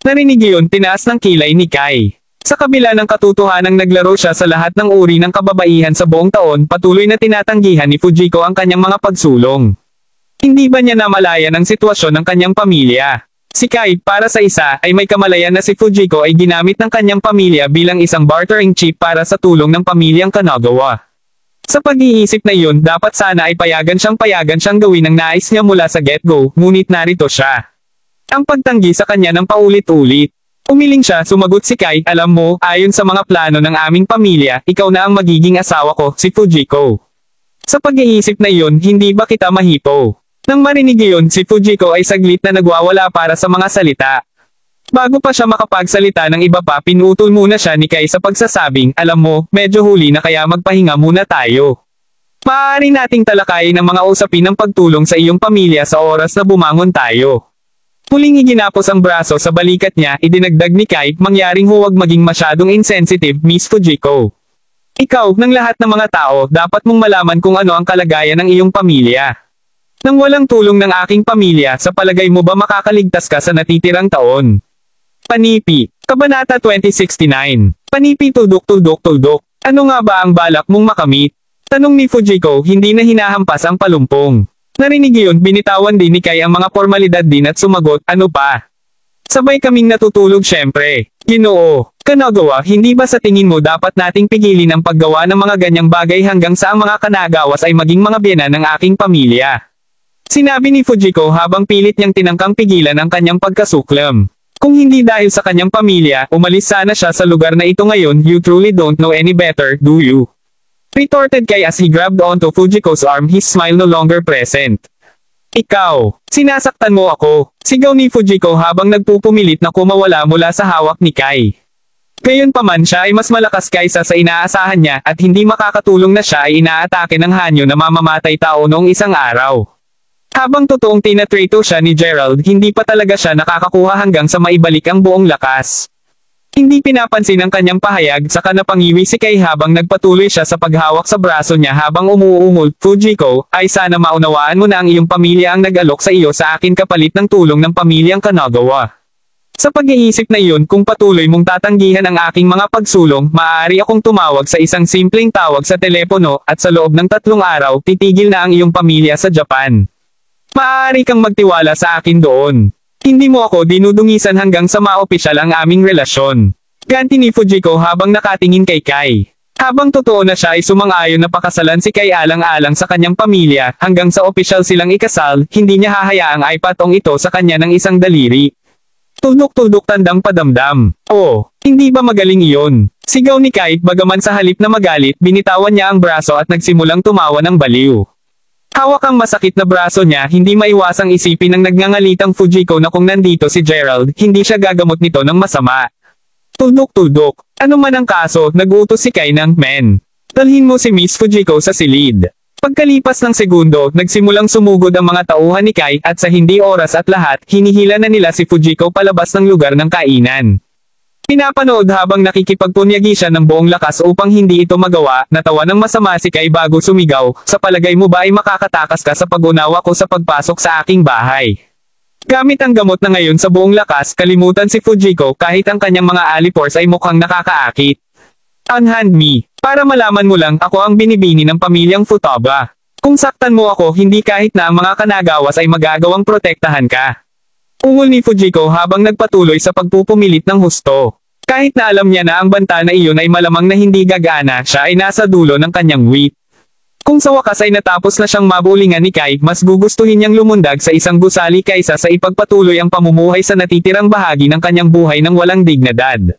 Narinig iyon, tinaas ng kilay ni Kai. Sa kabila ng katotohanang naglaro siya sa lahat ng uri ng kababaihan sa buong taon, patuloy na tinatanggihan ni Fujiko ang kanyang mga pagsulong. Hindi ba niya namalayan ang sitwasyon ng kanyang pamilya? Si Kai, para sa isa, ay may kamalayan na si Fujiko ay ginamit ng kanyang pamilya bilang isang bartering chip para sa tulong ng pamilyang Kanagawa. Sa pag-iisip na iyon, dapat sana ay payagan siyang gawin ang nais niya mula sa get-go, ngunit narito siya. Ang pagtanggi sa kanya ng paulit-ulit. Umiling siya, sumagot si Kai, alam mo, ayon sa mga plano ng aming pamilya, ikaw na ang magiging asawa ko, si Fujiko. Sa pag-iisip na iyon, hindi ba kita mahipo? Nang marinig iyon, si Fujiko ay saglit na nagwawala para sa mga salita. Bago pa siya makapagsalita ng iba pa, pinutol muna siya ni Kai sa pagsasabing, alam mo, medyo huli na kaya magpahinga muna tayo. Maaari nating talakayin ang mga usapin ng pagtulong sa iyong pamilya sa oras na bumangon tayo. Muling iginapos ang braso sa balikat niya, idinagdag ni Kai, mangyaring huwag maging masyadong insensitive, Miss Fujiko. Ikaw, ng lahat ng mga tao, dapat mong malaman kung ano ang kalagayan ng iyong pamilya. Nang walang tulong ng aking pamilya, sa palagay mo ba makakaligtas ka sa natitirang taon? Panipi. Kabanata 2069. Panipi tuldok. Ano nga ba ang balak mong makamit? Tanong ni Fujiko, hindi na hinahampas ang palumpong. Narinig iyon, binitawan din ni Kai ang mga formalidad din at sumagot, ano pa? Sabay kaming natutulog syempre. Ginoo. Kanagawa, hindi ba sa tingin mo dapat nating pigilin ang paggawa ng mga ganyang bagay hanggang sa ang mga Kanagawas ay maging mga biyenan ng aking pamilya? Sinabi ni Fujiko habang pilit niyang tinangkang pigilan ang kanyang pagkasuklam. Kung hindi dahil sa kanyang pamilya, umalis sana siya sa lugar na ito ngayon, you truly don't know any better, do you? Retorted Kai as he grabbed onto Fujiko's arm, his smile no longer present. Ikaw, sinasaktan mo ako, sigaw ni Fujiko habang nagpupumilit na kumawala mula sa hawak ni Kai. Gayunpaman siya ay mas malakas kaysa sa inaasahan niya at hindi makakatulong na siya ay inaatake ng hanyo na mamamatay tao noong isang araw. Habang totoong tinatrito siya ni Gerald, hindi pa talaga siya nakakakuha hanggang sa maibalik ang buong lakas. Hindi pinapansin ang kanyang pahayag, saka napangiwi si Kai habang nagpatuloy siya sa paghawak sa braso niya habang umuungol, Fujiko, ay sana maunawaan mo na ang iyong pamilya ang nag-alok sa iyo sa akin kapalit ng tulong ng pamilyang Kanagawa. Sa pag-iisip na iyon kung patuloy mong tatanggihan ang aking mga pagsulong, maaari akong tumawag sa isang simpleng tawag sa telepono, at sa loob ng 3 araw titigil na ang iyong pamilya sa Japan. Maaari kang magtiwala sa akin doon. Hindi mo ako dinudungisan hanggang sa maopisyal ang aming relasyon. Ganti ni Fujiko habang nakatingin kay Kai. Habang totoo na siya ay sumang-ayon na pakasalan si Kai alang-alang sa kanyang pamilya, hanggang sa opisyal silang ikasal, hindi niya hahayaang ipatong ito sa kanya ng isang daliri. Tuldok-tuldok tandang padamdam. Oh, hindi ba magaling iyon? Sigaw ni Kai, bagaman sa halip na magalit, binitawan niya ang braso at nagsimulang tumawa ng baliw. Hawak ang masakit na braso niya, hindi maiwasang isipin ng nagnangalitang Fujiko na kung nandito si Gerald, hindi siya gagamot nito ng masama. Tuldok-tuldok. Ano man ang kaso, nag-uutos si Kai ng, "Men, dalhin mo si Miss Fujiko sa silid." Pagkalipas ng segundo, nagsimulang sumugod ang mga tauhan ni Kai, at sa hindi oras at lahat, hinihila na nila si Fujiko palabas ng lugar ng kainan. Pinapanood habang nakikipagpunyagi siya ng buong lakas upang hindi ito magawa, natawa ng masama si Kai bago sumigaw, "Sa palagay mo ba ay makakatakas ka sa pag-unawa ko sa pagpasok sa aking bahay?" Gamit ang gamot na ngayon sa buong lakas, kalimutan si Fujiko kahit ang kanyang mga alipores ay mukhang nakakaakit. "Unhand me. Para malaman mo lang, ako ang binibini ng pamilyang Futaba. Kung saktan mo ako, hindi kahit na ang mga kanagawas ay magagawang protektahan ka." Ungol ni Fujiko habang nagpatuloy sa pagpupumilit ng husto. Kahit na alam niya na ang banta na iyon ay malamang na hindi gagana, siya ay nasa dulo ng kanyang wit. Kung sa wakas ay natapos na siyang mabulingan ni Kai, mas gugustuhin niyang lumundag sa isang gusali kaysa sa ipagpatuloy ang pamumuhay sa natitirang bahagi ng kanyang buhay ng walang dignidad.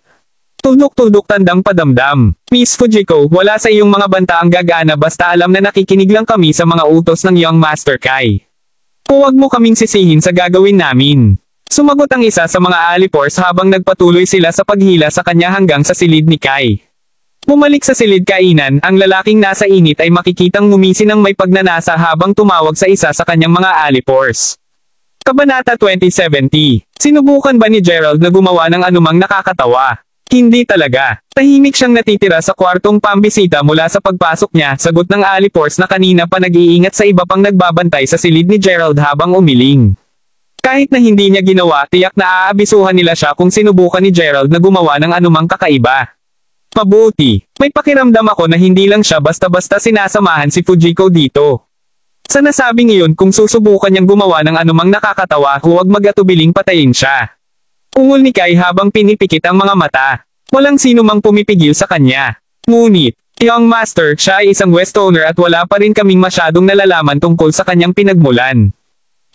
Tuldok-tuldok tandang padamdam. "Miss Fujiko, wala sa iyong mga banta ang gagana basta alam na nakikinig lang kami sa mga utos ng iyong Master Kai. Huwag mo kaming sisihin sa gagawin namin." Sumagot ang isa sa mga alipores habang nagpatuloy sila sa paghila sa kanya hanggang sa silid ni Kai. Bumalik sa silid kainan, ang lalaking nasa init ay makikitang ngumisi ng may pagnanasa habang tumawag sa isa sa kanyang mga alipores. Kabanata 2070. Sinubukan ba ni Gerald na gumawa ng anumang nakakatawa? Hindi talaga. Tahimik siyang natitira sa kwartong pambisita mula sa pagpasok niya, sagot ng alipores na kanina pa nag-iingat sa iba pang nagbabantay sa silid ni Gerald habang umiling. Kahit na hindi niya ginawa, tiyak na aabisuhan nila siya kung sinubukan ni Gerald na gumawa ng anumang kakaiba. Mabuti. May pakiramdam ako na hindi lang siya basta-basta sinasamahan si Fujiko dito. Sa nasabing iyon, kung susubukan niyang gumawa ng anumang nakakatawa, huwag mag-atubiling patayin siya. Ungol ni Kai habang pinipikit ang mga mata. Walang sino mang pumipigil sa kanya. Ngunit, Young Master, siya ay isang Westoner at wala pa rin kaming masyadong nalalaman tungkol sa kanyang pinagmulan.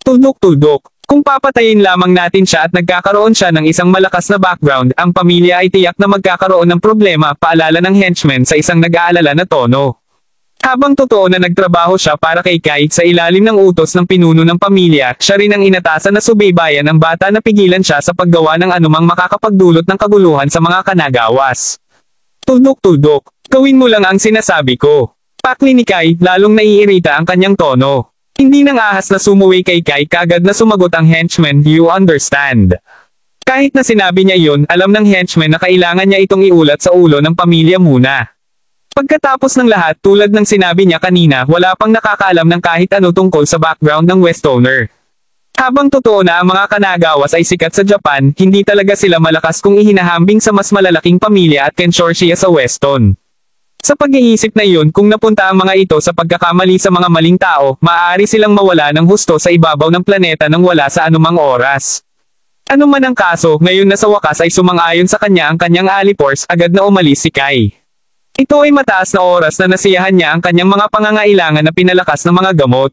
Tuldok-tuldok. Kung papatayin lamang natin siya at nagkakaroon siya ng isang malakas na background, ang pamilya ay tiyak na magkakaroon ng problema, paalala ng henchman sa isang nag-aalala na tono. Habang totoo na nagtrabaho siya para kay Kai sa ilalim ng utos ng pinuno ng pamilya, siya rin ang inatasan na subaybayan ang bata na pigilan siya sa paggawa ng anumang makakapagdulot ng kaguluhan sa mga kanagawas. Tuldok-tuldok, gawin mo lang ang sinasabi ko. Pakli ni Kai, lalong naiirita ang kanyang tono. Hindi nang ahas na sumuwi kay Kai, kagad na sumagot ang henchman, "You understand." Kahit na sinabi niya iyon, alam ng henchman na kailangan niya itong iulat sa ulo ng pamilya muna. Pagkatapos ng lahat, tulad ng sinabi niya kanina, wala pang nakakaalam ng kahit ano tungkol sa background ng Westoner. Habang totoo na ang mga kanagawas ay sikat sa Japan, hindi talaga sila malakas kung ihinahambing sa mas malalaking pamilya at consortia sa Weston. Sa pag-iisip na iyon, kung napunta ang mga ito sa pagkakamali sa mga maling tao, maaari silang mawala ng husto sa ibabaw ng planeta nang wala sa anumang oras. Ano man ang kaso, ngayon na sa wakas ay sumang-ayon sa kanya ang kanyang alipores, agad na umalis si Kai. Ito ay mataas na oras na nasiyahan niya ang kanyang mga pangangailangan na pinalakas ng mga gamot.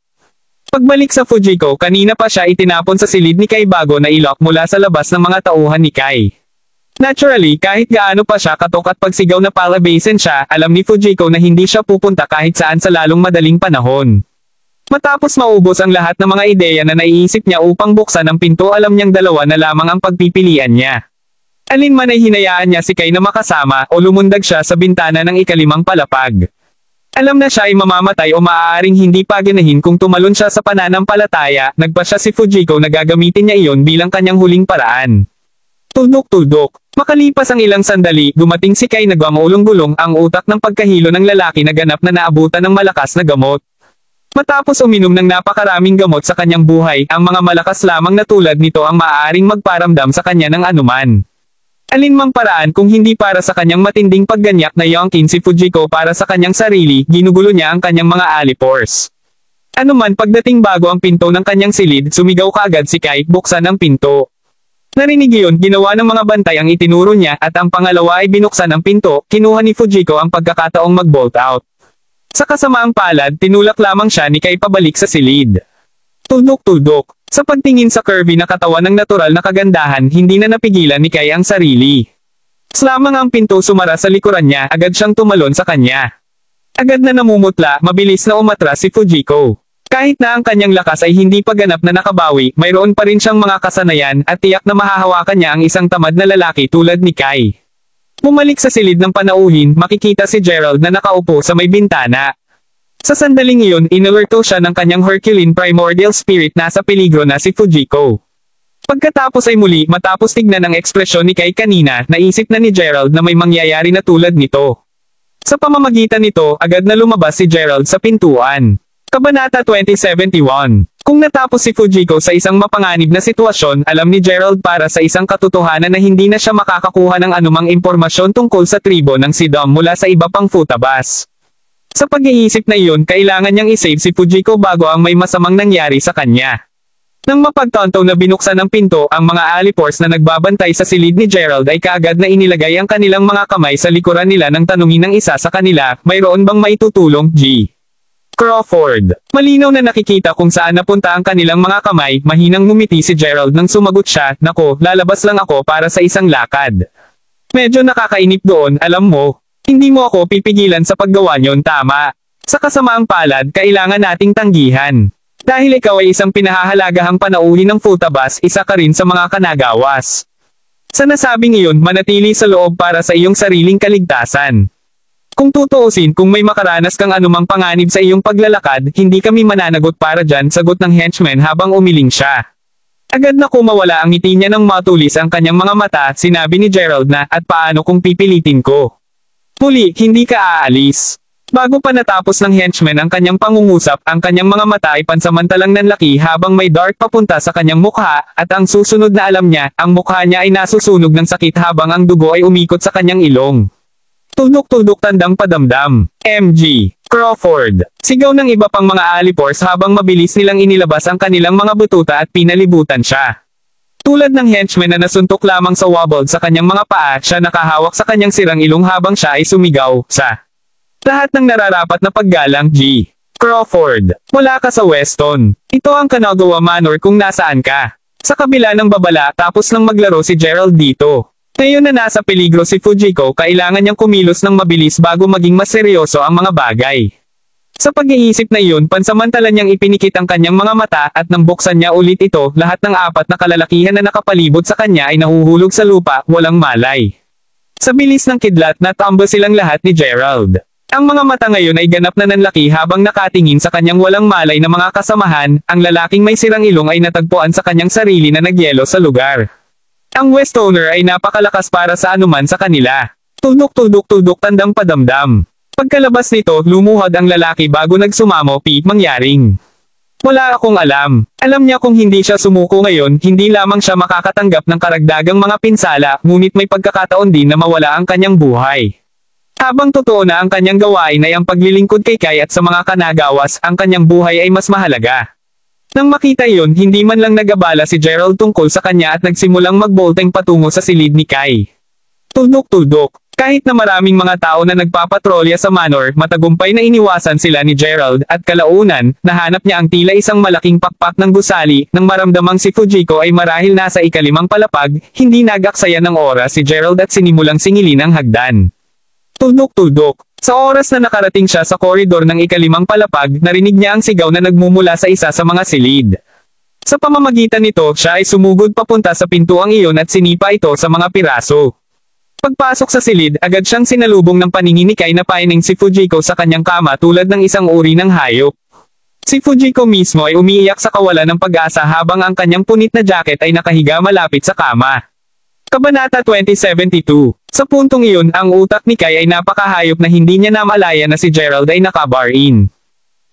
Pagbalik sa Fujiko, kanina pa siya itinapon sa silid ni Kai bago na ilok mula sa labas ng mga tauhan ni Kai. Naturally, kahit gaano pa siya katok at pagsigaw na palabasin siya, alam ni Fujiko na hindi siya pupunta kahit saan sa lalong madaling panahon. Matapos maubos ang lahat ng mga ideya na naiisip niya upang buksan ang pinto, alam niyang dalawa na lamang ang pagpipilian niya. Alinman ay hinayaan niya si Kai na makasama o lumundag siya sa bintana ng ikalimang palapag. Alam na siya ay mamamatay o maaaring hindi paganahin kung tumalon siya sa pananampalataya, nagpasya si Fujiko na gagamitin niya iyon bilang kanyang huling paraan. Tuldok-tuldok. Makalipas ang ilang sandali, dumating si Kai na gumulong-gulong ang utak ng pagkahilo ng lalaki na ganap na naabutan ng malakas na gamot. Matapos uminom ng napakaraming gamot sa kanyang buhay, ang mga malakas lamang na tulad nito ang maaaring magparamdam sa kanya ng anuman. Alinmang paraan kung hindi para sa kanyang matinding pagganyak na yongkin si Fujiko para sa kanyang sarili, ginugulo niya ang kanyang mga alipores. Anuman pagdating bago ang pinto ng kanyang silid, sumigaw kaagad si Kai, buksan ang pinto. Narinig iyon, ginawa ng mga bantay ang itinuro niya at ang pangalawa ay binuksan ang pinto, kinuha ni Fujiko ang pagkakataong mag-bolt out. Sa kasamaang palad, tinulak lamang siya ni Kai pabalik sa silid. Tuldok-tuldok. Sa pagtingin sa curvy na katawan ng natural na kagandahan, hindi na napigilan ni Kai ang sarili. Slamang ang pinto sumara sa likuran niya, agad siyang tumalon sa kanya. Agad na namumutla, mabilis na umatras si Fujiko. Kahit na ang kanyang lakas ay hindi pa ganap na nakabawi, mayroon pa rin siyang mga kasanayan at tiyak na mahahawakan niya ang isang tamad na lalaki tulad ni Kai. Bumalik sa silid ng panauhin, makikita si Gerald na nakaupo sa may bintana. Sa sandaling iyon, inalerto siya ng kanyang Herculean primordial spirit na sa peligro na si Fujiko. Pagkatapos ay muli, matapos tignan ang ekspresyon ni Kai kanina, naisip na ni Gerald na may mangyayari na tulad nito. Sa pamamagitan nito, agad na lumabas si Gerald sa pintuan. Kabanata 2071. Kung natapos si Fujiko sa isang mapanganib na sitwasyon, alam ni Gerald para sa isang katotohanan na hindi na siya makakakuha ng anumang impormasyon tungkol sa tribo ng Sidom mula sa iba pang futabas. Sa pag-iisip na iyon, kailangan niyang isave si Fujiko bago ang may masamang nangyari sa kanya. Nang mapagtanto na binuksan ang pinto, ang mga alipores na nagbabantay sa silid ni Gerald ay kaagad na inilagay ang kanilang mga kamay sa likuran nila nang tanungin ng isa sa kanila, mayroon bang maitutulong, G. Crawford. Malinaw na nakikita kung saan napunta ang kanilang mga kamay, mahinang ngumiti si Gerald nang sumagot siya, nako, lalabas lang ako para sa isang lakad. Medyo nakakainip doon, alam mo, hindi mo ako pipigilan sa paggawa niyon, tama. Sa kasamaang palad, kailangan nating tanggihan. Dahil ikaw ay isang pinahahalagahang panauhin ng futabas, isa ka rin sa mga kanagawas. Sa nasabing iyon, manatili sa loob para sa iyong sariling kaligtasan. Kung tutuusin, kung may makaranas kang anumang panganib sa iyong paglalakad, hindi kami mananagot para dyan, sagot ng henchman habang umiling siya. Agad na kumawala ang ngiti niya nang matulis ang kanyang mga mata, sinabi ni Gerald na, at paano kung pipilitin ko? Muli, hindi ka aalis. Bago pa natapos ng henchman ang kanyang pangungusap, ang kanyang mga mata ay pansamantalang nanlaki habang may dark papunta sa kanyang mukha, at ang susunod na alam niya, ang mukha niya ay nasusunog ng sakit habang ang dugo ay umikot sa kanyang ilong. Tuldok-tuldok tandang padamdam. MG. Crawford. Sigaw ng iba pang mga alipores habang mabilis nilang inilabas ang kanilang mga bututa at pinalibutan siya. Tulad ng henchman na nasuntok lamang sa wobbled sa kanyang mga paa, siya nakahawak sa kanyang sirang ilong habang siya ay sumigaw, sa lahat ng nararapat na paggalang, G. Crawford. Wala ka sa Weston. Ito ang Kanagawa Manor kung nasaan ka. Sa kabila ng babala, tapos nang maglaro si Gerald dito. Ngayon na nasa peligro si Fujiko, kailangan niyang kumilos ng mabilis bago maging mas seryoso ang mga bagay. Sa pag-iisip na iyon, pansamantala niyang ipinikit ang kanyang mga mata at nang buksan niya ulit ito, lahat ng apat na kalalakihan na nakapalibot sa kanya ay nahuhulog sa lupa, walang malay. Sa bilis ng kidlat, natambo silang lahat ni Gerald. Ang mga mata ngayon ay ganap na nanlaki habang nakatingin sa kanyang walang malay na mga kasamahan, ang lalaking may sirang ilong ay natagpuan sa kanyang sarili na nagyelo sa lugar. Ang Westoner ay napakalakas para sa anuman sa kanila. Tuldok-tuldok-tuldok tandang padamdam. Pagkalabas nito, lumuhod ang lalaki bago nagsumamo, mangyaring. Wala akong alam. Alam niya kung hindi siya sumuko ngayon, hindi lamang siya makakatanggap ng karagdagang mga pinsala, ngunit may pagkakataon din na mawala ang kanyang buhay. Habang totoo na ang kanyang gawain ay ang paglilingkod kay Kai at sa mga kanagawas, ang kanyang buhay ay mas mahalaga. Nang makita iyon, hindi man lang nagabala si Gerald tungkol sa kanya at nagsimulang magbolteng patungo sa silid ni Kai. Tuldok-tuldok. Kahit na maraming mga tao na nagpapatrolya sa manor, matagumpay na iniwasan sila ni Gerald, at kalaunan, nahanap niya ang tila isang malaking pakpak ng gusali, nang maramdamang si Fujiko ay marahil nasa ikalimang palapag, hindi nag-aksaya ng oras si Gerald at sinimulang singilin ang hagdan. Tuldok-tuldok. Sa oras na nakarating siya sa koridor ng ikalimang palapag, narinig niya ang sigaw na nagmumula sa isa sa mga silid. Sa pamamagitan nito, siya ay sumugod papunta sa pintuang iyon at sinipa ito sa mga piraso. Pagpasok sa silid, agad siyang sinalubong ng paningin ni Kai na paining si Fujiko sa kanyang kama tulad ng isang uri ng hayop. Si Fujiko mismo ay umiiyak sa kawalan ng pag-asa habang ang kanyang punit na jacket ay nakahiga malapit sa kama. Kabanata 2072. Sa puntong iyon, ang utak ni Kai ay napakahayop na hindi niya namalaya na si Gerald ay nakabar in.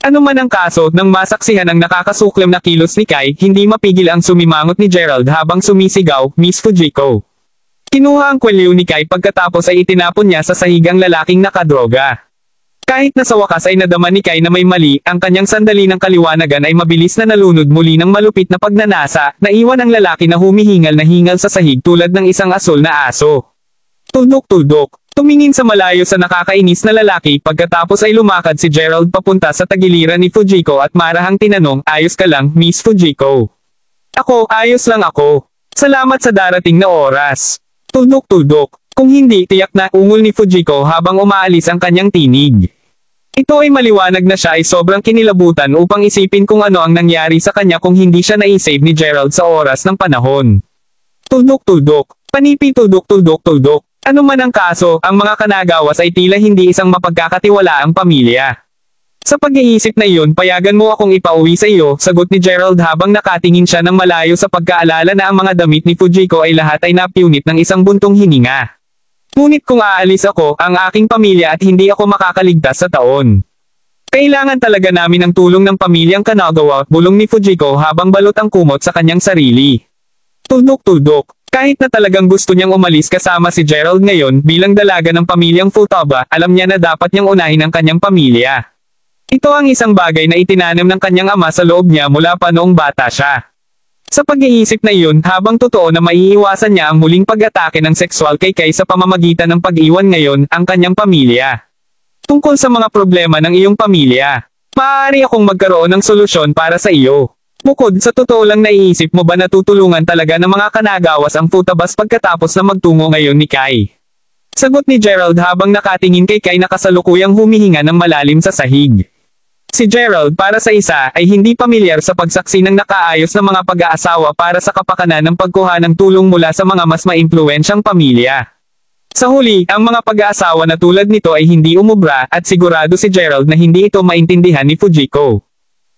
Ano man ang kaso, nang masaksihan ang nakakasuklam na kilos ni Kai, hindi mapigil ang sumimangot ni Gerald habang sumisigaw, "Miss Fujiko." Kinuha ang kwelyo ni Kai pagkatapos ay itinapon niya sa sahig ang lalaking nakadroga. Kahit na sa wakas ay nadama ni Kai na may mali, ang kanyang sandali ng kaliwanagan ay mabilis na nalunod muli ng malupit na pagnanasa, naiwan ang lalaki na humihingal na hingal sa sahig tulad ng isang asul na aso. Tuldok-tuldok, tumingin sa malayo sa nakakainis na lalaki pagkatapos ay lumakad si Gerald papunta sa tagiliran ni Fujiko at marahang tinanong, "Ayos ka lang, Miss Fujiko?" "Ako, ayos lang ako. Salamat sa darating na oras." Tuldok-tuldok, kung hindi tiyak na ungol ni Fujiko habang umaalis ang kanyang tinig. Ito ay maliwanag na siya ay sobrang kinilabutan upang isipin kung ano ang nangyari sa kanya kung hindi siya na-save ni Gerald sa oras ng panahon. Tuldok-tuldok, panipi tuldok-tuldok-tuldok. Ano man ang kaso, ang mga kanagawas ay tila hindi isang mapagkakatiwalaang pamilya. Sa pag-iisip na iyon, payagan mo akong ipauwi sa iyo, sagot ni Gerald habang nakatingin siya ng malayo sa pagkaalala na ang mga damit ni Fujiko ay lahat ay napiunit ng isang buntong hininga. Ngunit kung aalis ako, ang aking pamilya at hindi ako makakaligtas sa taon. Kailangan talaga namin ang tulong ng pamilyang Kanagawa, bulong ni Fujiko habang balot ang kumot sa kanyang sarili. Tuldok-tuldok, kahit na talagang gusto niyang umalis kasama si Gerald ngayon bilang dalaga ng pamilyang Futaba, alam niya na dapat niyang unahin ang kanyang pamilya. Ito ang isang bagay na itinanim ng kanyang ama sa loob niya mula pa noong bata siya. Sa pag-iisip na iyon, habang totoo na maiiwasan niya ang muling pag-atake ng sexual kay Kai sa pamamagitan ng pag-iwan ngayon, ang kanyang pamilya. Tungkol sa mga problema ng iyong pamilya, maaari akong magkaroon ng solusyon para sa iyo. Bukod sa totoo lang naiisip mo ba na tutulungan talaga ng mga Kanagawas ang Futabas pagkatapos na magtungo ngayon ni Kai? Sagot ni Gerald habang nakatingin kay Kai na kasalukuyang humihinga ng malalim sa sahig. Si Gerald para sa isa ay hindi pamilyar sa pagsaksi ng nakaayos na mga pag-aasawa para sa kapakanan ng pagkuha ng tulong mula sa mga mas maimpluwensyang pamilya. Sa huli, ang mga pag-aasawa na tulad nito ay hindi umubra at sigurado si Gerald na hindi ito maintindihan ni Fujiko.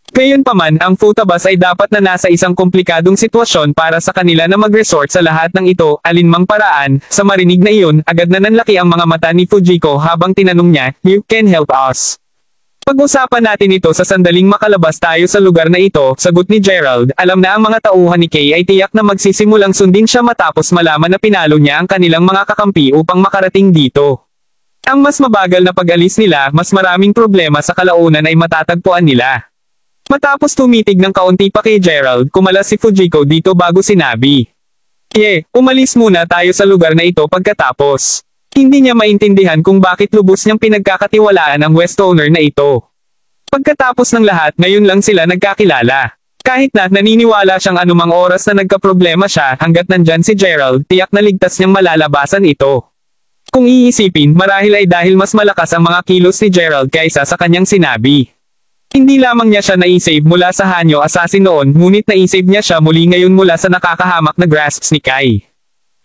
Gayunpaman, ang Futabas ay dapat na nasa isang komplikadong sitwasyon para sa kanila na mag-resort sa lahat ng ito, alinmang paraan. Sa marinig na iyon, agad na nanlaki ang mga mata ni Fujiko habang tinanong niya, "You can help us?" "Pag-usapan natin ito sa sandaling makalabas tayo sa lugar na ito," sagot ni Gerald. Alam na ang mga tauhan ni Kay ay tiyak na magsisimulang sundin siya matapos malaman na pinalo niya ang kanilang mga kakampi upang makarating dito. Ang mas mabagal na pag-alis nila, mas maraming problema sa kalaunan ay matatagpuan nila. Matapos tumitig ng kaunti pa kay Gerald, kumalas si Fujiko dito bago sinabi, umalis muna tayo sa lugar na ito pagkatapos." Hindi niya maintindihan kung bakit lubos niyang pinagkakatiwalaan ang West owner na ito. Pagkatapos ng lahat, ngayon lang sila nagkakilala. Kahit na naniniwala siyang anumang oras na nagkaproblema siya, hanggat nandyan si Gerald, tiyak na ligtas niyang malalabasan ito. Kung iisipin, marahil ay dahil mas malakas ang mga kilos ni Gerald kaysa sa kanyang sinabi. Hindi lamang niya siya na-save mula sa Hanyo Assassin noon, ngunit na-save niya siya muli ngayon mula sa nakakahamak na grasps ni Kai.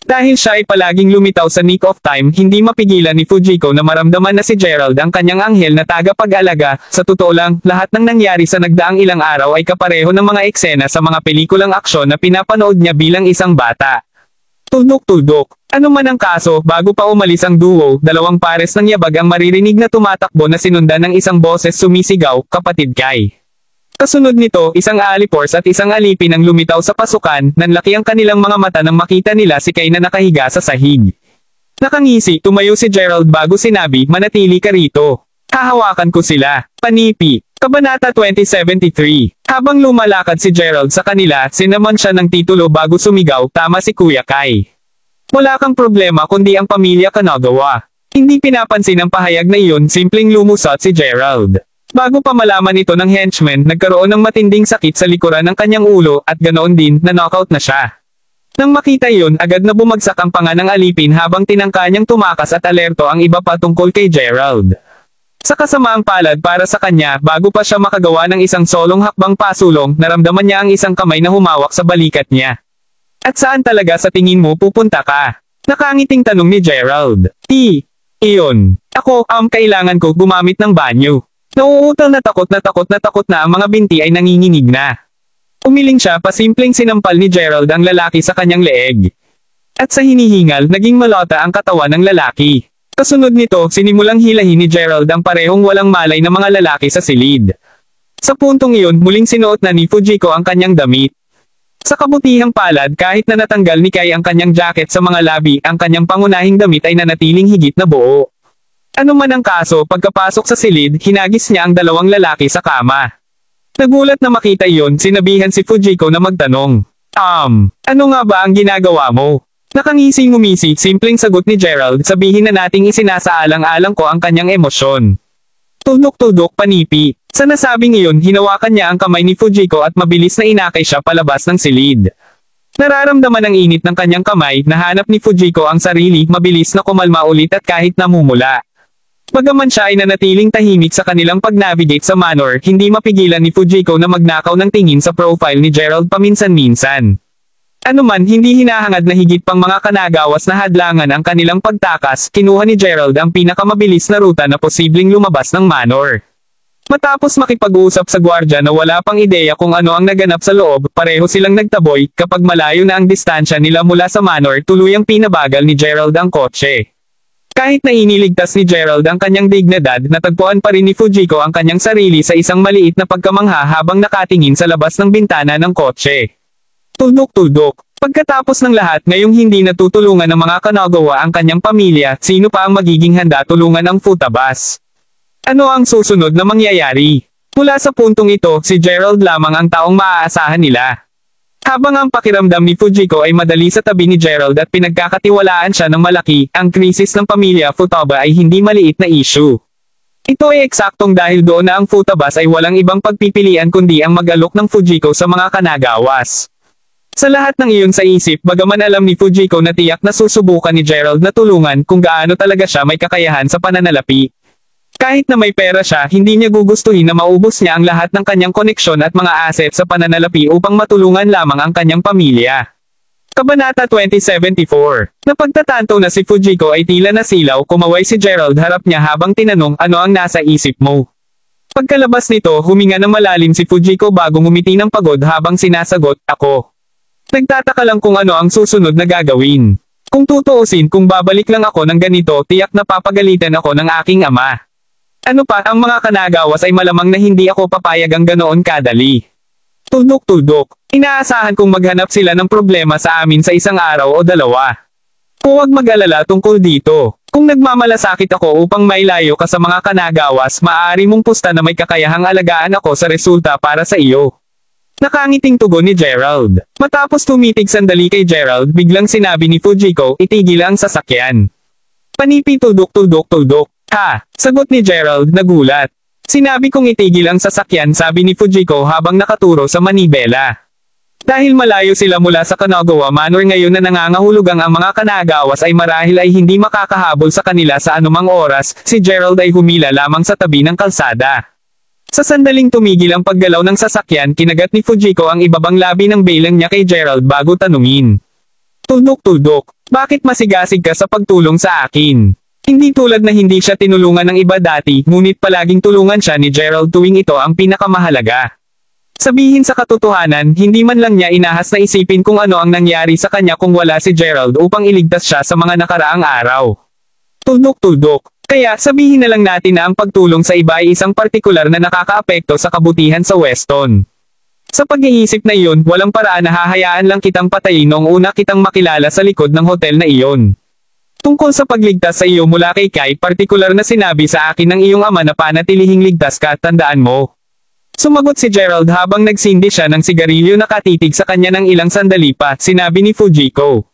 Dahil siya ay palaging lumitaw sa nick of time, hindi mapigilan ni Fujiko na maramdaman na si Gerald ang kanyang anghel na tagapag-alaga. Sa totoo lang, lahat ng nangyari sa nagdaang ilang araw ay kapareho ng mga eksena sa mga pelikulang aksyon na pinapanood niya bilang isang bata. Tuldok-tuldok, ano man ang kaso, bago pa umalis ang duo, dalawang pares ng yabag ang maririnig na tumatakbo na sinundan ng isang boses sumisigaw, "Kapatid Kai." Kasunod nito, isang alipors at isang alipin ang lumitaw sa pasukan, nanlaki ang kanilang mga mata nang makita nila si Kai na nakahiga sa sahig. Nakangisi, tumayo si Gerald bago sinabi, "Manatili ka rito. Hahawakan ko sila." Panipi. Kabanata 2073. Habang lumalakad si Gerald sa kanila, sinamon siya ng titulo bago sumigaw, "Tama si Kuya Kai. Wala kang problema kundi ang pamilya Kanagawa." Hindi pinapansin ang pahayag na iyon, simpleng lumusot si Gerald. Bago pa malaman ito ng henchman, nagkaroon ng matinding sakit sa likuran ng kanyang ulo, at ganoon din, na-knockout na siya. Nang makita iyon, agad na bumagsak ang panga ng alipin habang tinangka niyang tumakas at alerto ang iba pa tungkol kay Gerald. Sa kasamaang palad para sa kanya, bago pa siya makagawa ng isang solong hakbang pasulong, naramdaman niya ang isang kamay na humawak sa balikat niya. "At saan talaga sa tingin mo pupunta ka?" Nakangiting tanong ni Gerald. Iyon. "Ako, kailangan ko gumamit ng banyo." Nauutang na takot na ang mga binti ay nanginginig na. Umiling siya, pasimpleng sinampal ni Gerald ang lalaki sa kanyang leeg. At sa hinihingal, naging malota ang katawan ng lalaki. Kasunod nito, sinimulang hilahin ni Gerald ang parehong walang malay na mga lalaki sa silid. Sa puntong iyon, muling sinuot na ni Fujiko ang kanyang damit. Sa kabutihang palad, kahit na natanggal ni Kai ang kanyang jacket sa mga labi, ang kanyang pangunahing damit ay nanatiling higit na buo. Ano man ang kaso, pagkapasok sa silid, hinagis niya ang dalawang lalaki sa kama. Nagulat na makita iyon, sinabihan si Fujiko na magtanong. Ano nga ba ang ginagawa mo? Nakangising ngumisi, simpleng sagot ni Gerald, sabihin na nating isinasaalang-alang ko ang kanyang emosyon. Tuldok-tuldok panipi. Sa nasabing iyon, hinawakan niya ang kamay ni Fujiko at mabilis na inakay siya palabas ng silid. Nararamdaman ang init ng kanyang kamay, nahanap ni Fujiko ang sarili, mabilis na kumalma ulit at kahit namumula. Bagaman siya ay nanatiling tahimik sa kanilang pag-navigate sa manor, hindi mapigilan ni Fujiko na magnakaw ng tingin sa profile ni Gerald paminsan-minsan. Anuman hindi hinahangad na higit pang mga kanagawas na hadlangan ang kanilang pagtakas, kinuha ni Gerald ang pinakamabilis na ruta na posibleng lumabas ng manor. Matapos makipag-usap sa gwardya na wala pang ideya kung ano ang naganap sa loob, pareho silang nagtaboy, kapag malayo na ang distansya nila mula sa manor, tuluyang pinabagal ni Gerald ang kotse. Kahit na iniligtas ni Gerald ang kanyang dignidad, natagpuan pa rin ni Fujiko ang kanyang sarili sa isang maliit na pagkamangha habang nakatingin sa labas ng bintana ng kotse. Tuldok-tuldok. Pagkatapos ng lahat, ngayong hindi natutulungan ng mga Kanagawa ang kanyang pamilya, sino pa ang magiging handa tulungan ang Futabas? Ano ang susunod na mangyayari? Mula sa puntong ito, si Gerald lamang ang taong maaasahan nila. Habang ang pakiramdam ni Fujiko ay madali sa tabi ni Gerald at pinagkakatiwalaan siya ng malaki, ang krisis ng pamilya Futaba ay hindi maliit na issue. Ito ay eksaktong dahil doon na ang Futabas ay walang ibang pagpipilian kundi ang mag-alok ng Fujiko sa mga Kanagawas. Sa lahat ng iyon sa isip, bagaman alam ni Fujiko na tiyak na susubukan ni Gerald na tulungan kung gaano talaga siya may kakayahan sa pananalapi. Kahit na may pera siya, hindi niya gugustuhin na maubos niya ang lahat ng kanyang koneksyon at mga asset sa pananalapi upang matulungan lamang ang kanyang pamilya. Kabanata 2074. Napagtatanto na si Fujiko ay tila nasilaw, kumaway si Gerald harap niya habang tinanong ano ang nasa isip mo. Pagkalabas nito, huminga ng malalim si Fujiko bago ngumiti ng pagod habang sinasagot, ako. Nagtataka lang kung ano ang susunod na gagawin. Kung tutuusin, kung babalik lang ako ng ganito, tiyak na papagalitan ako ng aking ama. Ano pa, ang mga Kanagawas ay malamang na hindi ako papayagang ganoon kadali. Tuldok-tuldok. Inaasahan kong maghanap sila ng problema sa amin sa isang araw o dalawa. Huwag mag-alala tungkol dito. Kung nagmamalasakit ako upang mailayo ka sa mga Kanagawas, maaari mong pusta na may kakayahang alagaan ako sa resulta para sa iyo. Nakangiting tugon ni Gerald. Matapos tumitig sandali kay Gerald, biglang sinabi ni Fujiko, itigil ang sasakyan. Panipi tuldok-tuldok-tuldok. Ha! Sagot ni Gerald, nagulat. Sinabi kong itigil ang sasakyan, sabi ni Fujiko habang nakaturo sa manibela. Dahil malayo sila mula sa Kanagawa Manor ngayon na nangangahulugang ang mga Kanagawas ay marahil ay hindi makakahabol sa kanila sa anumang oras, si Gerald ay humila lamang sa tabi ng kalsada. Sa sandaling tumigil ang paggalaw ng sasakyan, kinagat ni Fujiko ang ibabang labi ng belang niya kay Gerald bago tanungin. Tuldok-tuldok, bakit masigasig ka sa pagtulong sa akin? Hindi tulad na hindi siya tinulungan ng iba dati, ngunit palaging tulungan siya ni Gerald tuwing ito ang pinakamahalaga. Sabihin sa katotohanan, hindi man lang niya inahas na isipin kung ano ang nangyari sa kanya kung wala si Gerald upang iligtas siya sa mga nakaraang araw. Tuldok-tuldok. Kaya sabihin na lang natin na ang pagtulong sa iba ay isang partikular na nakakaapekto sa kabutihan sa Weston. Sa pag-iisip na iyon, walang paraan na hahayaan lang kitang patayin noong una kitang makilala sa likod ng hotel na iyon. Tungkol sa pagligtas sa iyo mula kay Kai, partikular na sinabi sa akin ng iyong ama na panatilihing ligtas ka at tandaan mo. Sumagot si Gerald habang nagsindi siya ng sigarilyo na katitig sa kanya ng ilang sandali pa, sinabi ni Fujiko.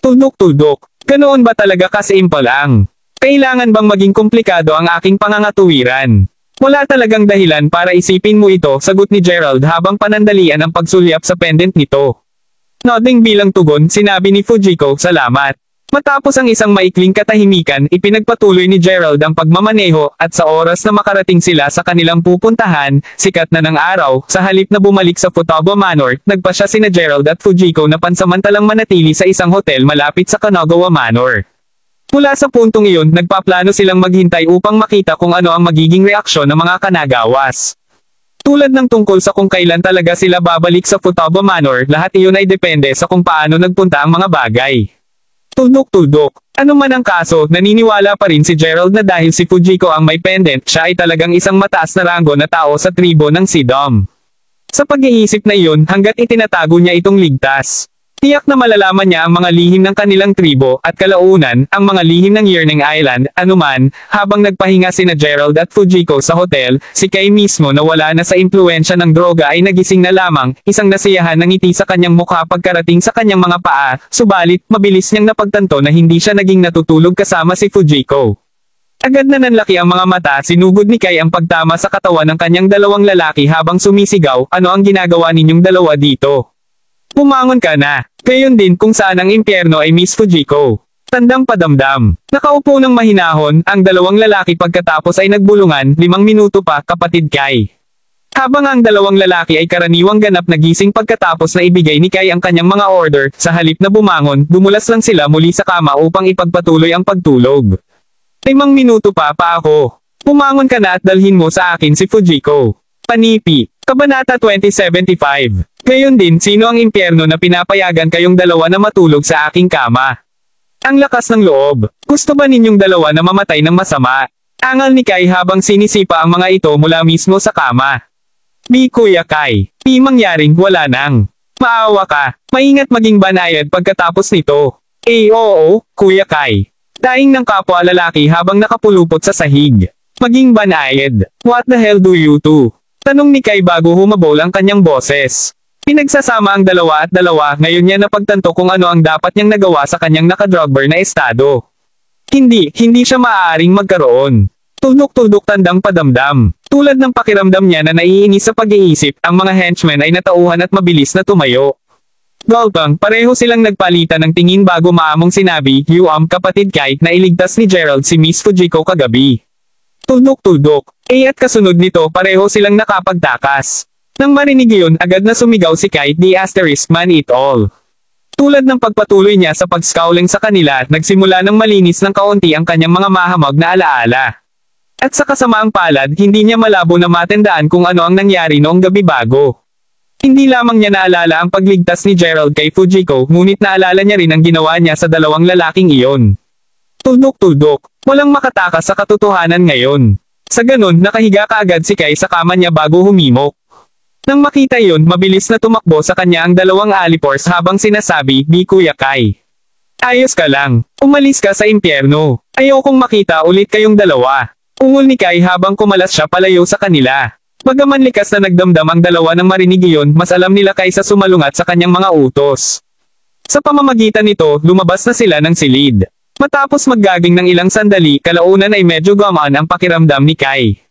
Tuldok-tuldok, ganoon ba talaga kasimple lang? Kailangan bang maging komplikado ang aking pangangatuwiran? Wala talagang dahilan para isipin mo ito, sagot ni Gerald habang panandalian ang pagsulyap sa pendant nito. Nodding bilang tugon, sinabi ni Fujiko, salamat. Matapos ang isang maikling katahimikan, ipinagpatuloy ni Gerald ang pagmamaneho, at sa oras na makarating sila sa kanilang pupuntahan, sikat na ng araw, sa halip na bumalik sa Futaba Manor, nagpasya sina Gerald at Fujiko na pansamantalang manatili sa isang hotel malapit sa Kanagawa Manor. Mula sa puntong iyon, nagpaplano silang maghintay upang makita kung ano ang magiging reaksyon ng mga Kanagawas. Tulad ng tungkol sa kung kailan talaga sila babalik sa Futaba Manor, lahat iyon ay depende sa kung paano nagpunta ang mga bagay. Tuldok-tuldok. Ano man ang kaso, naniniwala pa rin si Gerald na dahil si Fujiko ang may pendant, siya ay talagang isang mataas na ranggo na tao sa tribo ng Sidom. Sa pag-iisip na iyon, hanggat itinatago niya itong ligtas. Tiyak na malalaman niya ang mga lihim ng kanilang tribo, at kalaunan, ang mga lihim ng Yearning Island. Anuman, habang nagpahinga sina Gerald at Fujiko sa hotel, si Kai mismo na wala na sa impluensya ng droga ay nagising na lamang, isang nasiyahan ng ngiti sa kanyang mukha pagkarating sa kanyang mga paa, subalit, mabilis niyang napagtanto na hindi siya naging natutulog kasama si Fujiko. Agad na nanlaki ang mga mata, sinugod ni Kai ang pagtama sa katawan ng kanyang dalawang lalaki habang sumisigaw, ano ang ginagawa ninyong dalawa dito? Pumangon ka na. Gayon din kung saan ang impyerno ay Miss Fujiko. Tandang padamdam. Nakaupo ng mahinahon, ang dalawang lalaki pagkatapos ay nagbulungan, 5 minuto pa, kapatid Kai. Habang ang dalawang lalaki ay karaniwang ganap na gising pagkatapos na ibigay ni Kai ang kanyang mga order, sa halip na bumangon, dumulas lang sila muli sa kama upang ipagpatuloy ang pagtulog. 5 minuto pa ako. Pumangon ka na at dalhin mo sa akin si Fujiko. Panipi. Kabanata 2075. Gayon din, sino ang impyerno na pinapayagan kayong dalawa na matulog sa aking kama? Ang lakas ng loob. Gusto ba ninyong dalawa na mamatay ng masama? Angal ni Kai habang sinisipa ang mga ito mula mismo sa kama. Bi Kuya Kai. Bi mangyaring wala nang. Maawa ka. Maingat maging banayad pagkatapos nito. Oo, Kuya Kai. Daing ng kapwa lalaki habang nakapulupot sa sahig. Maging banayad. What the hell do you do? Tanong ni Kai bago humabol ang kanyang boses. Pinagsasama ang dalawa at dalawa, ngayon niya napagtanto kung ano ang dapat niyang nagawa sa kanyang nakadrugber na estado. Hindi siya maaaring magkaroon. Tuldok-tuldok tandang padamdam. Tulad ng pakiramdam niya na naiinis sa pag-iisip, ang mga henchmen ay natauhan at mabilis na tumayo. Gulpang, pareho silang nagpalitan ng tingin bago maamong sinabi, kapatid Kai, na iligtas ni Gerald si Miss Fujiko kagabi. Tuldok-tuldok. At kasunod nito pareho silang nakapagtakas. Nang marinig iyon, agad na sumigaw si Kai, man it all. Tulad ng pagpatuloy niya sa pag-scowling sa kanila, nagsimula ng malinis ng kaunti ang kanyang mga mahamag na alaala. At sa kasamaang palad, hindi niya malabo na matandaan kung ano ang nangyari noong gabi bago. Hindi lamang niya naalala ang pagligtas ni Gerald kay Fujiko, ngunit naalala niya rin ang ginawa niya sa dalawang lalaking iyon. Tuldok-tuldok. Walang makatakas sa katotohanan ngayon. Sa ganun, nakahiga kaagad si Kai sa kama niya bago humimok. Nang makita iyon, mabilis na tumakbo sa kanya ang dalawang alipors habang sinasabi, Bi Kuya Kai. Ayos ka lang. Umalis ka sa impyerno. Ayokong makita ulit kayong dalawa. Ungol ni Kai habang kumalas siya palayo sa kanila. Bagaman likas na nagdamdam ang dalawa nang marinig iyon, mas alam nila kaysa sumalungat sa kanyang mga utos. Sa pamamagitan nito, lumabas na sila ng silid. Matapos maggaging ng ilang sandali, kalaunan ay medyo gumaan ang pakiramdam ni Kai.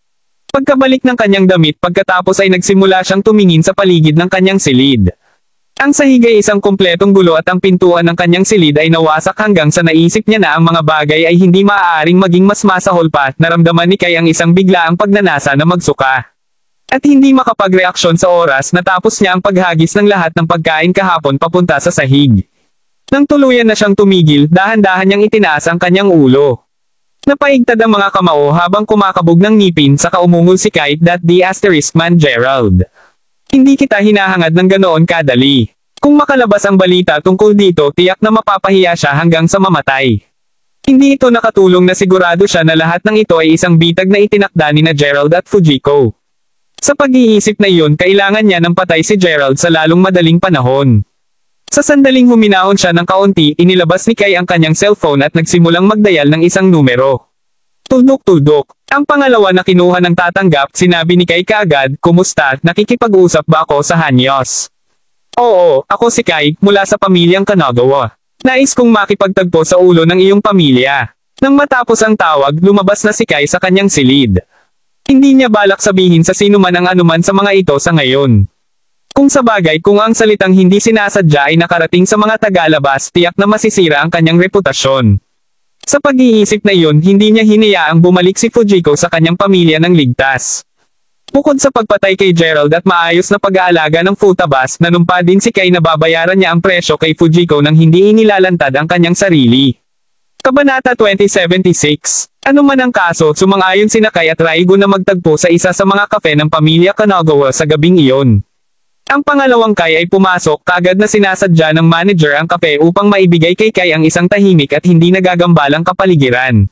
Pagkabalik ng kanyang damit pagkatapos ay nagsimula siyang tumingin sa paligid ng kanyang silid. Ang sahig ay isang kumpletong gulo at ang pintuan ng kanyang silid ay nawasak hanggang sa naisip niya na ang mga bagay ay hindi maaaring maging mas masahol pa. Naramdaman ni Kai ang isang biglaang pagnanasa na magsuka. At hindi makapagreaksyon sa oras natapos niya ang paghagis ng lahat ng pagkain kahapon papunta sa sahig. Nang tuluyan na siyang tumigil, dahan-dahan niyang itinaas ang kanyang ulo. Napaigtad ang mga kamao habang kumakabog ng ngipin sa kaumungol si Kai, man Gerald. Hindi kita hinahangad ng ganoon kadali. Kung makalabas ang balita tungkol dito, tiyak na mapapahiya siya hanggang sa mamatay. Hindi ito nakatulong na sigurado siya na lahat ng ito ay isang bitag na itinakda ni na Gerald at Fujiko. Sa pag-iisip na iyon, kailangan niya ng patay si Gerald sa lalong madaling panahon. Sa sandaling huminahon siya ng kaunti, inilabas ni Kai ang kanyang cellphone at nagsimulang magdayal ng isang numero. Tuldok-tuldok. Ang pangalawa na kinuha ng tatanggap, sinabi ni Kai kaagad, kumusta, nakikipag-usap ba ako sa Hanyos? Oo, ako si Kai, mula sa pamilyang Kanagawa. Nais kong makipagtagpo sa ulo ng iyong pamilya. Nang matapos ang tawag, lumabas na si Kai sa kanyang silid. Hindi niya balak sabihin sa sino man ang anuman sa mga ito sa ngayon. Kung sa bagay kung ang salitang hindi sinasadya ay nakarating sa mga tagalabas, tiyak na masisira ang kanyang reputasyon. Sa pag-iisip na iyon, hindi niya hinayaang bumalik si Fujiko sa kanyang pamilya ng ligtas. Bukod sa pagpatay kay Gerald at maayos na pag-aalaga ng futabas, nanumpa din si Kai na babayaran niya ang presyo kay Fujiko nang hindi inilalantad ang kanyang sarili. Kabanata 2076. Ano man ang kaso, sumang-ayon sina Kai at Raigo na magtagpo sa isa sa mga kafe ng pamilya Kanagawa sa gabing iyon. Ang pangalawang Kai ay pumasok kaagad na sinasadya ng manager ang kape upang maibigay kay Kai ang isang tahimik at hindi nagagambalang kapaligiran.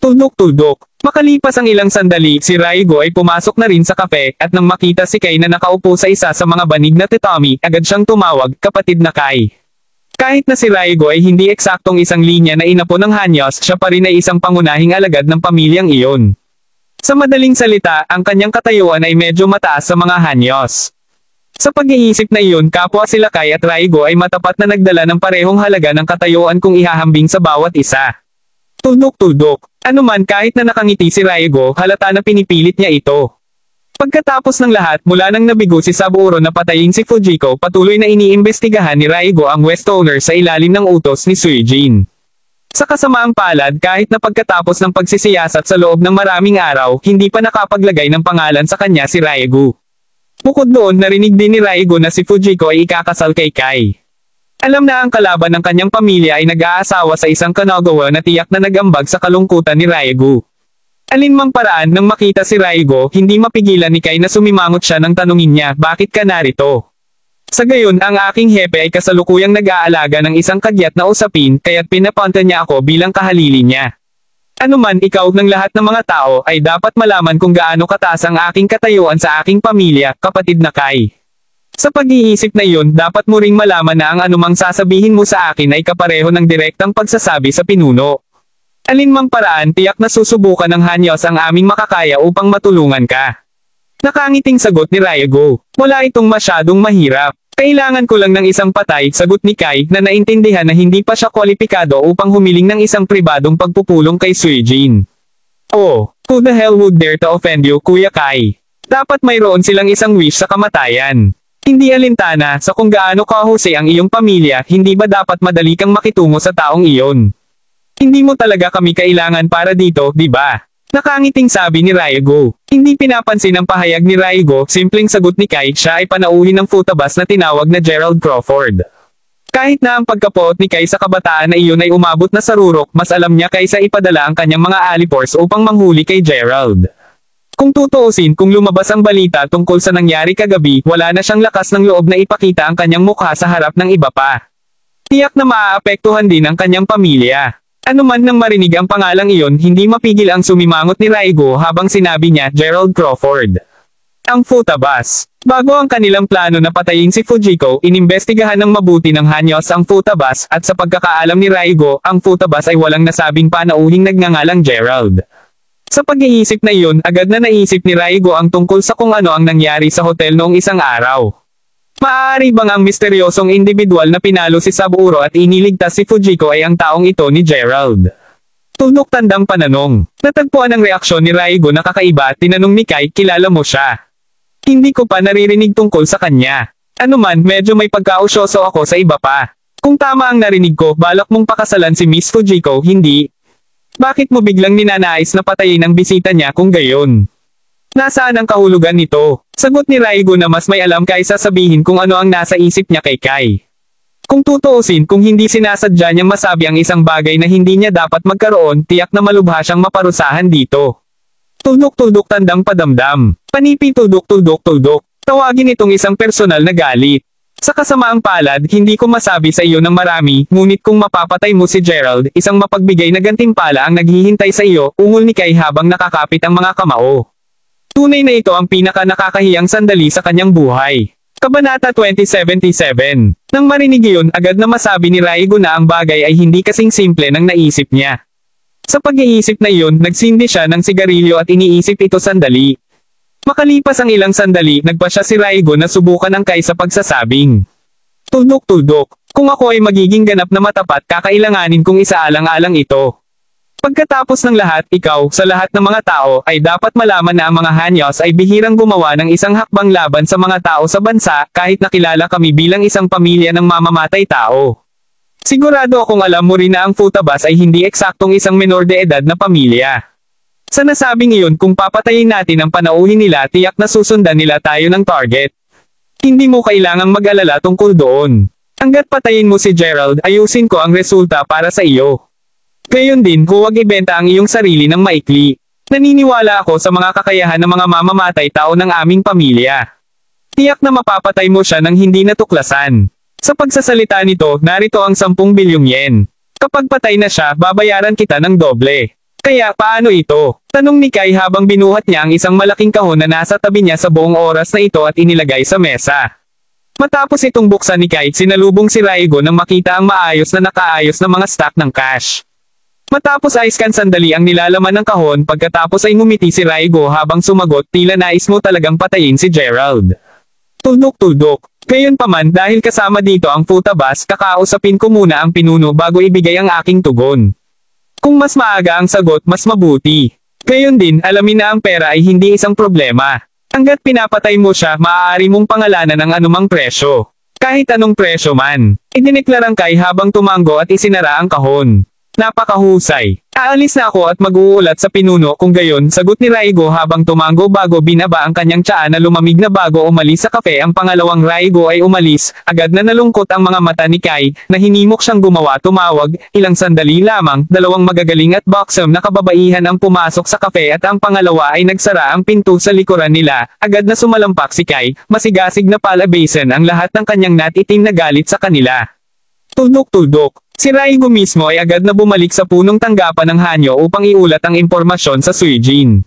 Tuldok-tuldok. Makalipas ang ilang sandali, si Raigo ay pumasok na rin sa kape, at nang makita si Kai na nakaupo sa isa sa mga banig na tatami, agad siyang tumawag, kapatid na Kai. Kahit na si Raigo ay hindi eksaktong isang linya na inapo ng Hanyos, siya pa rin ay isang pangunahing alagad ng pamilyang iyon. Sa madaling salita, ang kanyang katayuan ay medyo mataas sa mga Hanyos. Sa pag-iisip na iyon, kapwa sila Kai at Raigo ay matapat na nagdala ng parehong halaga ng katayuan kung ihahambing sa bawat isa. Tuldok-tuldok. Anuman kahit na nakangiti si Raigo, halata na pinipilit niya ito. Pagkatapos ng lahat, mula nang nabigo si Saburo na patayin si Fujiko, patuloy na iniimbestigahan ni Raigo ang West Owner sa ilalim ng utos ni Suijin. Sa kasamaang palad, kahit na pagkatapos ng pagsisiyasat sa loob ng maraming araw, hindi pa nakapaglagay ng pangalan sa kanya si Raigo. Bukod doon, narinig din ni Raigo na si Fujiko ay ikakasal kay Kai. Alam na ang kalaban ng kanyang pamilya ay nag-aasawa sa isang Kanagawa na tiyak na nagambag sa kalungkutan ni Raigo. Alinmang paraan nang makita si Raigo, hindi mapigilan ni Kai na sumimangot siya nang tanungin niya, bakit ka narito? Sa gayon, ang aking hepe ay kasalukuyang nag-aalaga ng isang kagyat na usapin, kaya't pinapunta niya ako bilang kahalili niya. Anuman ikaw ng lahat ng mga tao, ay dapat malaman kung gaano kataas ang aking katayuan sa aking pamilya, kapatid na Kai. Sa pag-iisip na iyon, dapat mo ring malaman na ang anumang sasabihin mo sa akin ay kapareho ng direktang pagsasabi sa pinuno. Alinmang paraan, tiyak na susubukan ng Hanyos ang aming makakaya upang matulungan ka. Nakangiting sagot ni Raigo. Wala itong masyadong mahirap. Kailangan ko lang ng isang patay, sagot ni Kai, na naintindihan na hindi pa siya kwalipikado upang humiling ng isang pribadong pagpupulong kay Suijin. Oh, who the hell would dare to offend you, Kuya Kai? Dapat mayroon silang isang wish sa kamatayan. Hindi alintana, sa kung gaano kahusay ang iyong pamilya, hindi ba dapat madali kang makitungo sa taong iyon? Hindi mo talaga kami kailangan para dito, di ba? Nakangiting sabi ni Raigo. Hindi pinapansin ang pahayag ni Raigo, simpleng sagot ni Kai, siya ay panauhin ng futabas na tinawag na Gerald Crawford. Kahit na ang pagkapoot ni Kai sa kabataan na iyon ay umabot na sa rurok, mas alam niya kaysa ipadala ang kanyang mga alipors upang manghuli kay Gerald. Kung tutuusin, kung lumabas ang balita tungkol sa nangyari kagabi, wala na siyang lakas ng loob na ipakita ang kanyang mukha sa harap ng iba pa. Tiyak na maaapektuhan din ang kanyang pamilya. Anuman nang marinig ang pangalang iyon, hindi mapigil ang sumimangot ni Raigo habang sinabi niya, Gerald Crawford. Ang futabas. Bago ang kanilang plano na patayin si Fujiko, inimbestigahan ng mabuti ng Hanyos ang futabas, at sa pagkakaalam ni Raigo, ang futabas ay walang nasabing panauhing nagngangalang Gerald. Sa pag-iisip na iyon, agad na naisip ni Raigo ang tungkol sa kung ano ang nangyari sa hotel noong isang araw. Maaari bang ang misteryosong individual na pinalo si Saburo at iniligtas si Fujiko ay ang taong ito ni Gerald? Tuldok tandang pananong. Natagpuan ang reaksyon ni Raigo na kakaiba at tinanong ni Kai, kilala mo siya? Hindi ko pa naririnig tungkol sa kanya. Anuman, medyo may pagkausyoso ako sa iba pa. Kung tama ang narinig ko, balak mong pakasalan si Miss Fujiko, hindi? Bakit mo biglang ninanais na patayin ang bisita niya kung gayon? Nasaan ang kahulugan nito? Sagot ni Raigo na mas may alam kaysa sabihin kung ano ang nasa isip niya kay Kai. Kung tutuusin, kung hindi sinasadya niyang masabi ang isang bagay na hindi niya dapat magkaroon, tiyak na malubha siyang maparusahan dito. Tuldok-tuldok tandang padamdam. Panipi tuldok-tuldok-tuldok. Tawagin itong isang personal na galit. Sa kasamaang palad, hindi ko masabi sa iyo ng marami, ngunit kung mapapatay mo si Gerald, isang mapagbigay na gantimpala ang naghihintay sa iyo, ungol ni Kai habang nakakapit ang mga kamao. Tunay na ito ang pinaka-nakakahiyang sandali sa kanyang buhay. Kabanata 2077. Nang marinig iyon, agad na masabi ni Raigo na ang bagay ay hindi kasing simple ng naisip niya. Sa pag-iisip na iyon, nagsindi siya ng sigarilyo at iniisip ito sandali. Makalipas ang ilang sandali, nagpasya si Raigo na subukan ang Kai sa pagsasabing. Tuldok-tuldok, kung ako ay magiging ganap na matapat, kakailanganin kong isaalang-alang ito. Pagkatapos ng lahat, ikaw, sa lahat ng mga tao, ay dapat malaman na ang mga Hanyos ay bihirang gumawa ng isang hakbang laban sa mga tao sa bansa, kahit nakilala kami bilang isang pamilya ng mamamatay tao. Sigurado akong alam mo rin na ang futabas ay hindi eksaktong isang menor de edad na pamilya. Sa nasabing iyon, kung papatayin natin ang panauhin nila, tiyak na susundan nila tayo ng target. Hindi mo kailangang mag-alala tungkol doon. Hanggat patayin mo si Gerald, ayusin ko ang resulta para sa iyo. Gayon din, huwag ibenta ang iyong sarili ng maikli. Naniniwala ako sa mga kakayahan ng mga mamamatay tao ng aming pamilya. Tiyak na mapapatay mo siya nang hindi natuklasan. Sa pagsasalita nito, narito ang 10 bilyong yen. Kapag patay na siya, babayaran kita ng doble. Kaya, paano ito? Tanong ni Kai habang binuhat niya ang isang malaking kahon na nasa tabi niya sa buong oras na ito at inilagay sa mesa. Matapos itong buksan ni Kai, sinalubong si Raigo nang makita ang maayos na nakaayos na mga stack ng cash. Matapos ayos-kan sandali ang nilalaman ng kahon, pagkatapos ay ngumiti si Raigo habang sumagot, tila nais mo talagang patayin si Gerald. Tuldok-tuldok. Gayunpaman, dahil kasama dito ang futabas, kakausapin ko muna ang pinuno bago ibigay ang aking tugon. Kung mas maaga ang sagot, mas mabuti. Gayon din, alamin na ang pera ay hindi isang problema. Hanggat pinapatay mo siya, maaari mong pangalanan ang anumang presyo. Kahit anong presyo man. Idineklarang Kai habang tumango at isinara ang kahon. Napakahusay. Aalis na ako at mag-uulat sa pinuno kung gayon, sagot ni Raigo habang tumango bago binaba ang kanyang tsaa na lumamig na bago umalis sa kafe. Ang pangalawang Raigo ay umalis, agad na nalungkot ang mga mata ni Kai, na hinimok siyang gumawa tumawag, ilang sandali lamang, dalawang magagaling at buxom na kababaihan ang pumasok sa kafe at ang pangalawa ay nagsara ang pinto sa likuran nila, agad na sumalampak si Kai, masigasig na palabasan ang lahat ng kanyang natitim na galit sa kanila. Tuldok-tuldok. Si Raigo mismo ay agad na bumalik sa punong tanggapan ng Hanyo upang iulat ang impormasyon sa Suijin.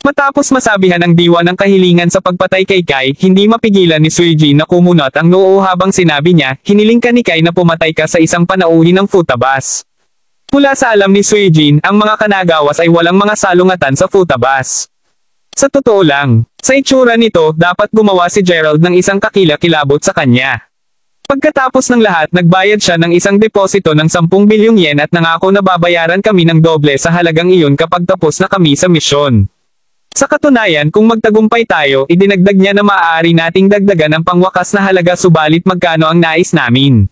Matapos masabihan ang diwa ng kahilingan sa pagpatay kay Kai, hindi mapigilan ni Suijin na kumunot ang noo habang sinabi niya, hiniling ka ni Kai na pumatay ka sa isang panauhin ng futabas. Mula sa alam ni Suijin, ang mga Kanagawas ay walang mga salungatan sa futabas. Sa totoo lang, sa itsura nito, dapat gumawa si Gerald ng isang kakilakilabot sa kanya. Pagkatapos ng lahat, nagbayad siya ng isang deposito ng 10 bilyong yen at nangako na babayaran kami ng doble sa halagang iyon kapag tapos na kami sa misyon. Sa katunayan, kung magtagumpay tayo, idinagdag niya na maaari nating dagdagan ang pangwakas na halaga subalit magkano ang nais namin.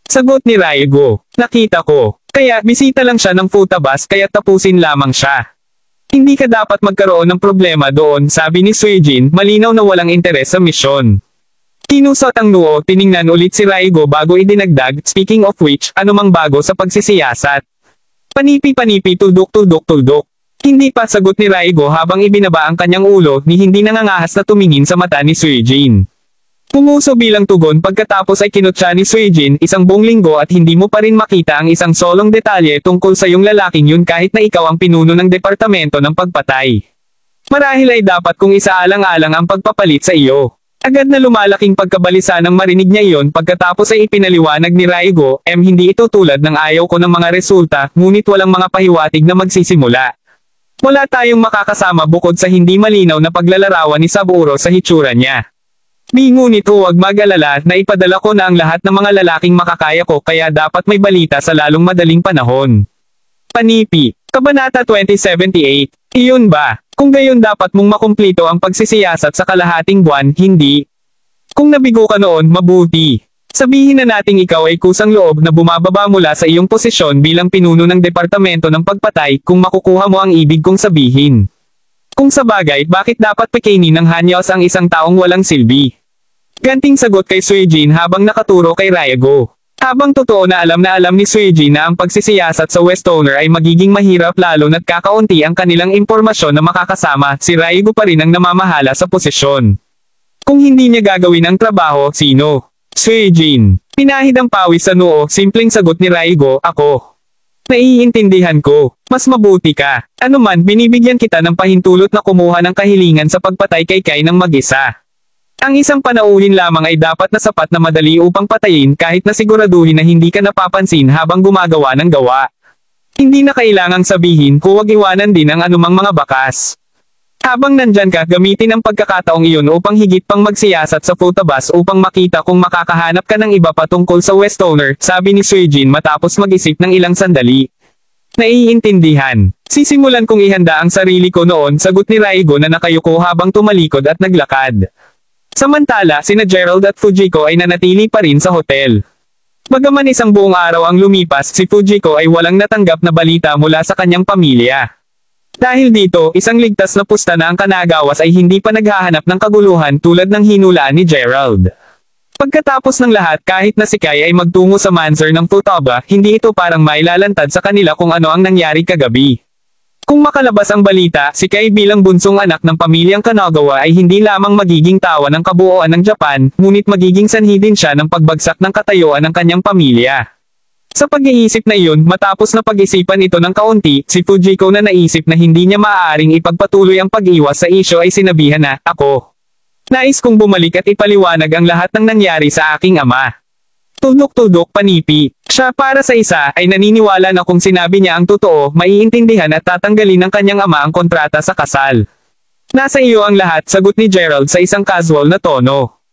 Sagot ni Raigo, nakita ko. Kaya, bisita lang siya ng futabas kaya tapusin lamang siya. Hindi ka dapat magkaroon ng problema doon, sabi ni Suijin, malinaw na walang interes sa misyon. Kinusot ang noo, tiningnan ulit si Raigo bago idinagdag, speaking of which, anumang bago sa pagsisiyasat. Panipi-panipi, tuldok-tuldok-tuldok. Hindi pa, sagot ni Raigo habang ibinaba ang kanyang ulo, ni hindi nangangahas na tumingin sa mata ni Suijin. Pumuso bilang tugon pagkatapos ay kinutya ni Suijin, isang buong linggo at hindi mo pa rin makita ang isang solong detalye tungkol sa iyong lalaking yun kahit na ikaw ang pinuno ng departamento ng pagpatay. Marahil ay dapat kung isaalang-alang ang pagpapalit sa iyo. Agad na lumalaking pagkabalisa nang marinig niya iyon pagkatapos ay ipinaliwanag ni Raigo, hindi ito tulad ng ayaw ko ng mga resulta, ngunit walang mga pahiwatig na magsisimula. Wala tayong makakasama bukod sa hindi malinaw na paglalarawan ni Saburo sa hitsura niya. Ngunit huwag mag-alala na ipadala ko na ang lahat ng mga lalaking makakaya ko kaya dapat may balita sa lalong madaling panahon. Panipi. Kabanata 2078. Iyon ba? Kung gayon dapat mong makumplito ang pagsisiyasat sa kalahating buwan, hindi. Kung nabigo ka noon, mabuti. Sabihin na nating ikaw ay kusang loob na bumababa mula sa iyong posisyon bilang pinuno ng departamento ng pagpatay kung makukuha mo ang ibig kong sabihin. Kung sa bagay, bakit dapat pekainin ng Hanyos ang isang taong walang silbi? Ganting sagot kay Suijin habang nakaturo kay Raigo. Habang totoo na alam ni Suijin na ang pagsisiyasat sa Westoner ay magiging mahirap lalo na't kakaunti ang kanilang impormasyon na makakasama, si Raigo pa rin ang namamahala sa posisyon. Kung hindi niya gagawin ang trabaho, sino? Suijin. Pinahid ang pawis sa noo, simpleng sagot ni Raigo, ako. Naiintindihan ko. Mas mabuti ka. Ano man, binibigyan kita ng pahintulot na kumuha ng kahilingan sa pagpatay kay Kai ng mag-isa. Ang isang panauhin lamang ay dapat na sapat na madali upang patayin kahit na siguraduhin na hindi ka napapansin habang gumagawa ng gawa. Hindi na kailangang sabihin huwag iwanan din ang anumang mga bakas. Habang nandyan ka, gamitin ang pagkakataong iyon upang higit pang magsiyasat sa futabas upang makita kung makakahanap ka ng iba patungkol sa Westoner, sabi ni Suijin matapos mag-isip ng ilang sandali. Naiintindihan. Sisimulan kong ihanda ang sarili ko noon, sagot ni Raigo na nakayuko habang tumalikod at naglakad. Samantala, sina Gerald at Fujiko ay nanatili pa rin sa hotel. Bagaman isang buong araw ang lumipas, si Fujiko ay walang natanggap na balita mula sa kanyang pamilya. Dahil dito, isang ligtas na pusta na ang Kanagawas ay hindi pa naghahanap ng kaguluhan tulad ng hinulaan ni Gerald. Pagkatapos ng lahat, kahit na si Kai ay magtungo sa Manzur ng Futaba, hindi ito parang mailalantad sa kanila kung ano ang nangyari kagabi. Kung makalabas ang balita, si Kai bilang bunsong anak ng pamilyang Kanagawa ay hindi lamang magiging tawa ng kabuuan ng Japan, ngunit magiging sanhi din siya ng pagbagsak ng katayuan ng kanyang pamilya. Sa pag-iisip na iyon, matapos na pag-isipan ito ng kaunti, si Fujiko na naisip na hindi niya maaaring ipagpatuloy ang pag-iwas sa isyo ay sinabihan na, "Ako. Nais kong bumalik at ipaliwanag ang lahat ng nangyari sa aking ama." Tuldok-tuldok panipi. Siya para sa isa ay naniniwala na kung sinabi niya ang totoo, maiintindihan at tatanggalin ng kanyang ama ang kontrata sa kasal. "Nasa iyo ang lahat," sagot ni Gerald sa isang casual na tono.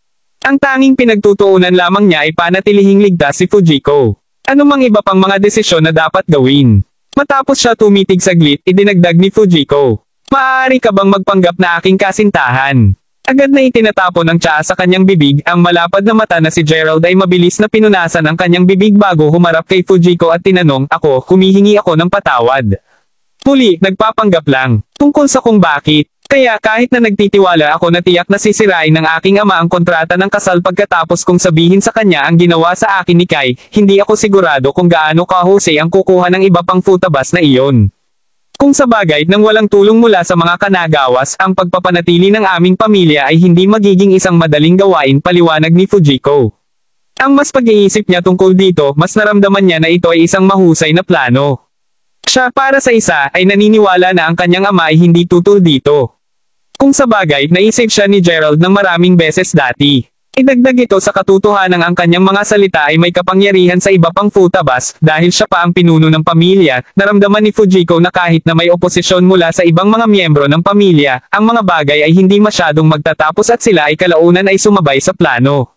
Ang tanging pinagtutuunan lamang niya ay panatilihing ligtas si Fujiko. Ano mang iba pang mga desisyon na dapat gawin. Matapos siya tumitig saglit, idinagdag ni Fujiko, "Maaari ka bang magpanggap na aking kasintahan?" Agad na itinatapon ng tsaa sa kanyang bibig, ang malapad na mata na si Gerald ay mabilis na pinunasan ang kanyang bibig bago humarap kay Fujiko at tinanong, "Ako, humihingi ako ng patawad." Muli, nagpapanggap lang. Tungkol sa kung bakit. Kaya kahit na nagtitiwala ako na tiyak na sisirain ng aking ama ang kontrata ng kasal pagkatapos kong sabihin sa kanya ang ginawa sa akin ni Kai, hindi ako sigurado kung gaano kahusay ang kukuha ng iba pang futabas na iyon. Kung sa bagay nang walang tulong mula sa mga Kanagawas, ang pagpapanatili ng aming pamilya ay hindi magiging isang madaling gawain, paliwanag ni Fujiko. Ang mas pag-iisip niya tungkol dito, mas naramdaman niya na ito ay isang mahusay na plano. Siya para sa isa ay naniniwala na ang kanyang ama ay hindi tutol dito. Kung sa bagay, naisip siya ni Gerald ng maraming beses dati. Idagdag ito sa katotohanan ang kanyang mga salita ay may kapangyarihan sa iba pang futabas, dahil siya pa ang pinuno ng pamilya. Naramdaman ni Fujiko na kahit na may oposisyon mula sa ibang mga miyembro ng pamilya, ang mga bagay ay hindi masyadong magtatapos at sila ay kalaunan ay sumabay sa plano.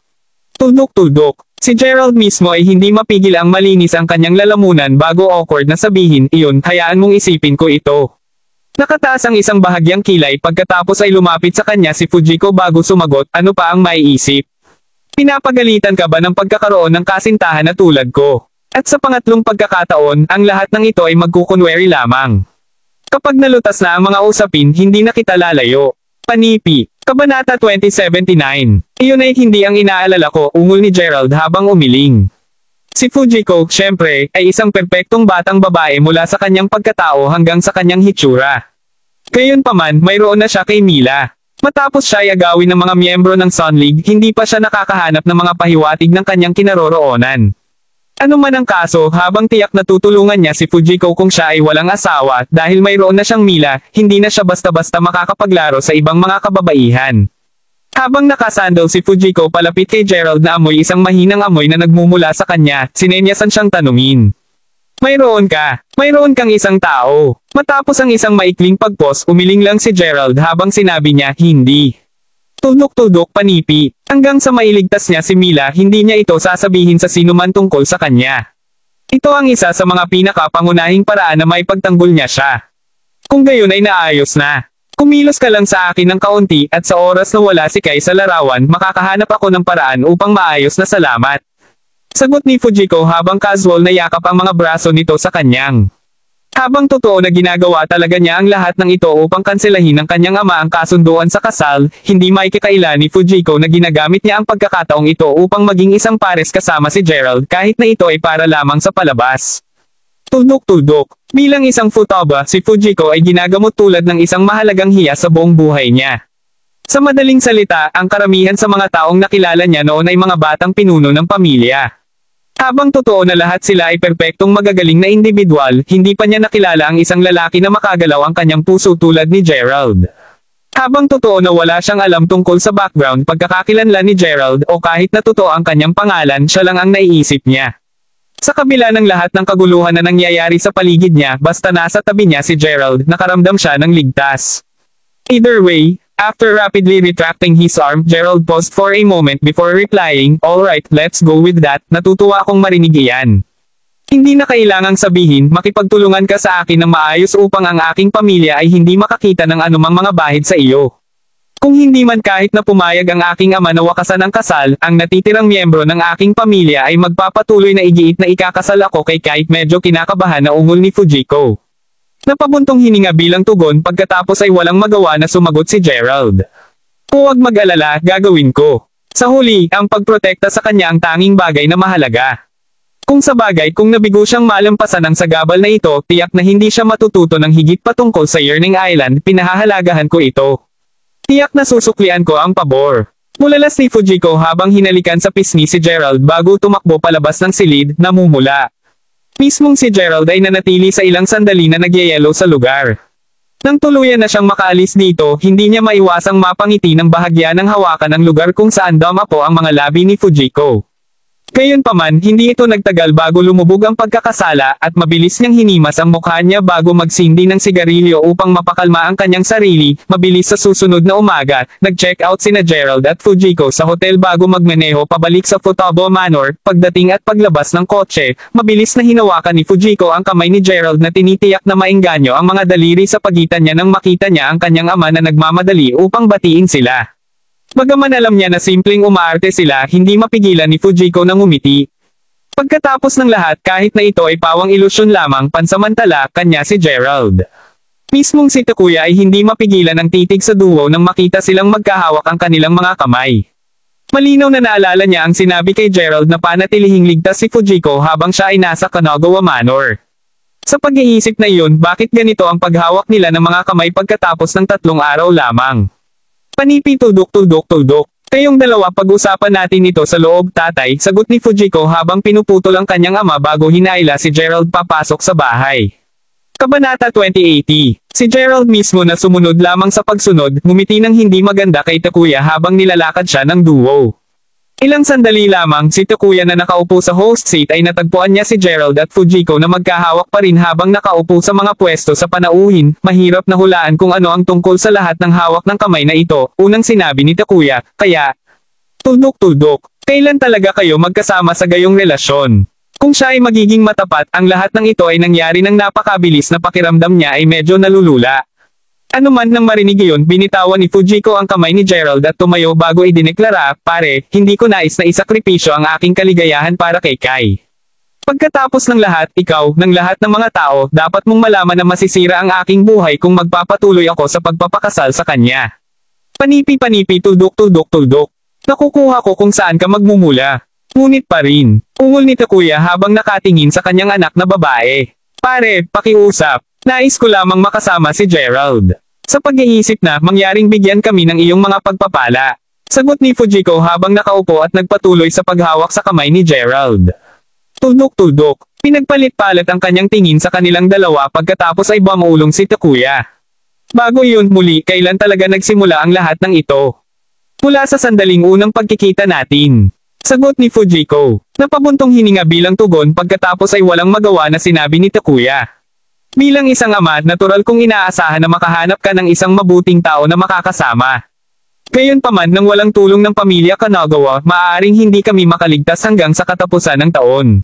Tuldok-tuldok. Si Gerald mismo ay hindi mapigil ang malinis ang kanyang lalamunan bago awkward na sabihin, "Iyon, hayaan mong isipin ko ito." Nakataas ang isang bahagyang kilay pagkatapos ay lumapit sa kanya si Fujiko bago sumagot, "Ano pa ang maiisip? Pinapagalitan ka ba ng pagkakaroon ng kasintahan na tulad ko?" At sa pangatlong pagkakataon, ang lahat ng ito ay magkukunwari lamang. Kapag nalutas na ang mga usapin, hindi na kita lalayo. Panipi. Kabanata 2079. Iyon ay hindi ang inaalala ko, ungol ni Gerald habang umiling. Si Fujiko, syempre, ay isang perpektong batang babae mula sa kanyang pagkatao hanggang sa kanyang hitsura. Gayunpaman, mayroon na siya kay Mila. Matapos siya ay agawin ng mga miyembro ng Sun League, hindi pa siya nakakahanap ng mga pahiwatig ng kanyang kinaroroonan. Ano man ang kaso, habang tiyak na tutulungan niya si Fujiko kung siya ay walang asawa, dahil mayroon na siyang Mila, hindi na siya basta-basta makakapaglaro sa ibang mga kababaihan. Habang nakasandal si Fujiko palapit kay Gerald na amoy isang mahinang amoy na nagmumula sa kanya, sinenyasan siyang tanungin. "Mayroon ka? Mayroon kang isang tao?" Matapos ang isang maikling pagpos, umiling lang si Gerald habang sinabi niya, "Hindi." Tuldok-tuldok panipi. Hanggang sa mailigtas niya si Mila, hindi niya ito sasabihin sa sinuman tungkol sa kanya. Ito ang isa sa mga pinaka-pangunahing paraan na maipagtanggol niya siya. Kung gayon ay naayos na. Kumilos ka lang sa akin ng kaunti at sa oras na wala si Kai sa larawan, makakahanap ako ng paraan upang maayos na salamat. Sagot ni Fujiko habang casual na yakap ang mga braso nito sa kanyang. Habang totoo na ginagawa talaga niya ang lahat ng ito upang kanselahin ng kanyang ama ang kasunduan sa kasal, hindi maikikaila ni Fujiko na ginagamit niya ang pagkakataong ito upang maging isang pares kasama si Gerald kahit na ito ay para lamang sa palabas. Tuldok-tuldok. Bilang isang futaba, si Fujiko ay ginagamot tulad ng isang mahalagang hiya sa buong buhay niya. Sa madaling salita, ang karamihan sa mga taong nakilala niya noon ay mga batang pinuno ng pamilya. Habang totoo na lahat sila ay perpektong magagaling na individual, hindi pa niya nakilala ang isang lalaki na makagalaw ang kanyang puso tulad ni Gerald. Habang totoo na wala siyang alam tungkol sa background pagkakakilanlan ni Gerald o kahit na totoo ang kanyang pangalan, siya lang ang naiisip niya. Sa kabila ng lahat ng kaguluhan na nangyayari sa paligid niya, basta nasa tabi niya si Gerald, nakaramdam siya ng ligtas. Either way, after rapidly retracting his arm, Gerald paused for a moment before replying, "Alright, let's go with that, natutuwa akong marinig iyan. Hindi na kailangang sabihin, makipagtulungan ka sa akin ng maayos upang ang aking pamilya ay hindi makakita ng anumang mga bahid sa iyo. Kung hindi man kahit na pumayag ang aking ama na wakasan ang kasal, ang natitirang miyembro ng aking pamilya ay magpapatuloy na igiit na ikakasal ako kay kahit medyo kinakabahan na ungol ni Fujiko. Napabuntong hininga bilang tugon pagkatapos ay walang magawa na sumagot si Gerald. Huwag mag-alala, gagawin ko. Sa huli, ang pagprotekta sa kanya ang tanging bagay na mahalaga. Kung sa bagay kung nabigo siyang malampasan ang sagabal na ito, tiyak na hindi siya matututo ng higit patungkol sa Yearning Island, pinahahalagahan ko ito. Tiyak na susuklian ko ang pabor. Mulalas ni Fujiko habang hinalikan sa pisngi si Gerald bago tumakbo palabas ng silid, namumula. Mismong si Gerald ay nanatili sa ilang sandali na nagyayelo sa lugar. Nang tuluyan na siyang makaalis dito, hindi niya maiwasang mapangiti ng bahagya ng hawakan ng lugar kung saan dumapo ang mga labi ni Fujiko. Gayunpaman, hindi ito nagtagal bago lumubog ang pagkakasala at mabilis niyang hinimas ang mukha niya bago magsindi ng sigarilyo upang mapakalma ang kanyang sarili. Mabilis sa susunod na umaga, nag-check out sina Gerald at Fujiko sa hotel bago magmaneho pabalik sa Futabo Manor. Pagdating at paglabas ng kotse, mabilis na hinawakan ni Fujiko ang kamay ni Gerald na tinitiyak na maengganyo ang mga daliri sa pagitan niya nang makita niya ang kanyang ama na nagmamadali upang batiin sila. Bagaman alam niya na simpleng umaarte sila, hindi mapigilan ni Fujiko na ngumiti. Pagkatapos ng lahat kahit na ito ay pawang ilusyon lamang pansamantala, kanya si Gerald. Mismong si Takuya ay hindi mapigilan ang titig sa duo nang makita silang magkahawak ang kanilang mga kamay. Malinaw na naalala niya ang sinabi kay Gerald na panatilihing ligtas si Fujiko habang siya ay nasa Kanagawa Manor. Sa pag-iisip na iyon, bakit ganito ang paghawak nila ng mga kamay pagkatapos ng 3 araw lamang? Panipi tudok. Kayong dalawa pag-usapan natin ito sa loob tatay, sagot ni Fujiko habang pinuputol ang kanyang ama bago hinaila si Gerald papasok sa bahay. Kabanata 2080. Si Gerald mismo na sumunod lamang sa pagsunod, ngumiti ng hindi maganda kay Takuya habang nilalakad siya ng duo. Ilang sandali lamang, si Takuya na nakaupo sa host seat ay natagpuan niya si Gerald at Fujiko na magkahawak pa rin habang nakaupo sa mga pwesto sa panauhin. Mahirap na hulaan kung ano ang tungkol sa lahat ng hawak ng kamay na ito, unang sinabi ni Takuya, kaya, tuldok. Kailan talaga kayo magkasama sa gayong relasyon? Kung siya ay magiging matapat, ang lahat ng ito ay nangyari ng napakabilis na pakiramdam niya ay medyo nalulula. Ano man nang marinig iyon, binitawan ni Fujiko ang kamay ni Gerald at tumayo bago idineklara, pare, hindi ko nais na isakripisyo ang aking kaligayahan para kay Kai. Pagkatapos ng lahat, ikaw, ng lahat ng mga tao, dapat mong malaman na masisira ang aking buhay kung magpapatuloy ako sa pagpapakasal sa kanya. Panipi tuldok. Nakukuha ko kung saan ka magmumula. Ngunit pa rin, ungol ni Takuya habang nakatingin sa kanyang anak na babae. Pare, pakiusap. Nais ko lamang makasama si Gerald. Sa pag-iisip na, mangyaring bigyan kami ng iyong mga pagpapala. Sagot ni Fujiko habang nakaupo at nagpatuloy sa paghawak sa kamay ni Gerald. Tuldok. Pinagpalit-palit ang kanyang tingin sa kanilang dalawa pagkatapos ay bumulong si Takuya. Bago iyon muli, kailan talaga nagsimula ang lahat ng ito? Mula sa sandaling unang pagkikita natin. Sagot ni Fujiko. Napabuntong hininga bilang tugon pagkatapos ay walang magawa na sinabi ni Takuya. Bilang isang ama, natural kong inaasahan na makahanap ka ng isang mabuting tao na makakasama. Gayunpaman nang walang tulong ng pamilya Kanagawa, maaaring hindi kami makaligtas hanggang sa katapusan ng taon.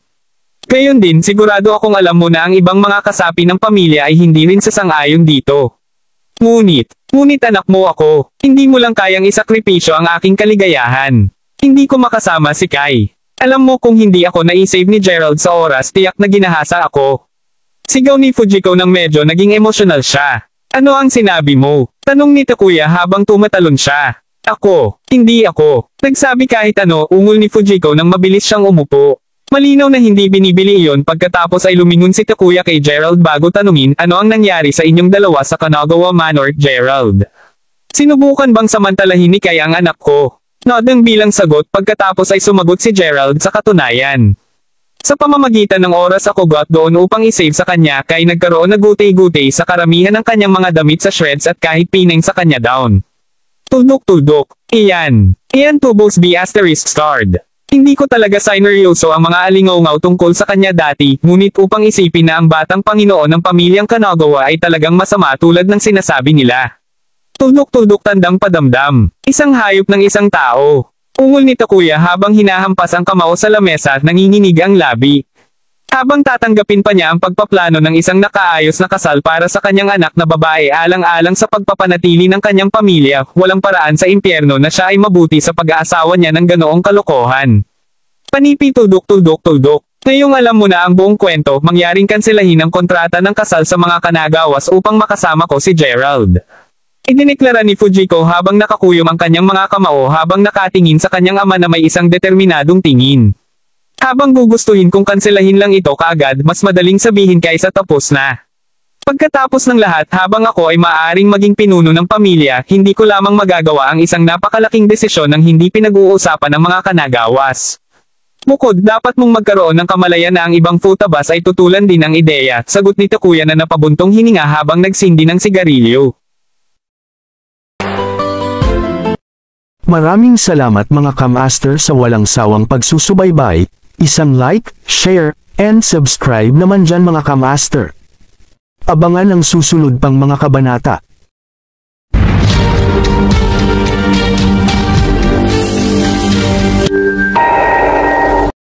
Gayon din, sigurado akong alam mo na ang ibang mga kasapi ng pamilya ay hindi rin sasang-ayon dito. Ngunit anak mo ako, hindi mo lang kayang isakripisyo ang aking kaligayahan. Hindi ko makasama si Kai. Alam mo kung hindi ako na-save ni Gerald sa oras, tiyak na ginahasa ako. Sigaw ni Fujiko nang medyo naging emosyonal siya. Ano ang sinabi mo? Tanong ni Takuya habang tumatalon siya. Ako, hindi ako. Nagsabi kahit ano, ungol ni Fujiko nang mabilis siyang umupo. Malinaw na hindi binibili iyon pagkatapos ay lumingon si Takuya kay Gerald bago tanungin, ano ang nangyari sa inyong dalawa sa Kanagawa Manor, Gerald? Sinubukan bang samantalahin ni Kai ang anak ko? Nodang bilang sagot pagkatapos ay sumagot si Gerald sa katunayan. Sa pamamagitan ng oras ako got doon upang isave sa kanya kay nagkaroon na gutay-gutay sa karamihan ng kanyang mga damit sa shreds at kahit pineng sa kanya down. Tuldok. Iyan tubos B** starred. Hindi ko talaga sineryoso ang mga alingaw-ngaw tungkol sa kanya dati, ngunit upang isipin na ang batang Panginoon ng pamilyang Kanagawa ay talagang masama tulad ng sinasabi nila. Tuldok tandang padamdam. Isang hayop ng isang tao. Ungol ni Takuya habang hinahampas ang kamao sa lamesa at nanginginig ang labi. Habang tatanggapin pa niya ang pagpaplano ng isang nakaayos na kasal para sa kanyang anak na babae alang-alang sa pagpapanatili ng kanyang pamilya, walang paraan sa impyerno na siya ay mabuti sa pag-aasawa niya ng ganoong kalokohan. Panipi tuldok. Ngayong alam mo na ang buong kwento, mangyaring kanselahin ang kontrata ng kasal sa mga Kanagawas upang makasama ko si Gerald. Idineklara ni Fujiko habang nakakuyom ang kanyang mga kamao habang nakatingin sa kanyang ama na may isang determinadong tingin. Habang gugustuhin kong kanselahin lang ito kaagad, mas madaling sabihin kaysa tapos na. Pagkatapos ng lahat, habang ako ay maaaring maging pinuno ng pamilya, hindi ko lamang magagawa ang isang napakalaking desisyon ng hindi pinag-uusapan ng mga kanagawas. Bukod, dapat mong magkaroon ng kamalayan na ang ibang futabas ay tutulan din ng ideya, sagot ni Takuya na napabuntong hininga habang nagsindi ng sigarilyo. Maraming salamat mga kamaster sa walang sawang pagsusubaybay, isang like, share, and subscribe naman dyan mga kamaster. Abangan ang susunod pang mga kabanata.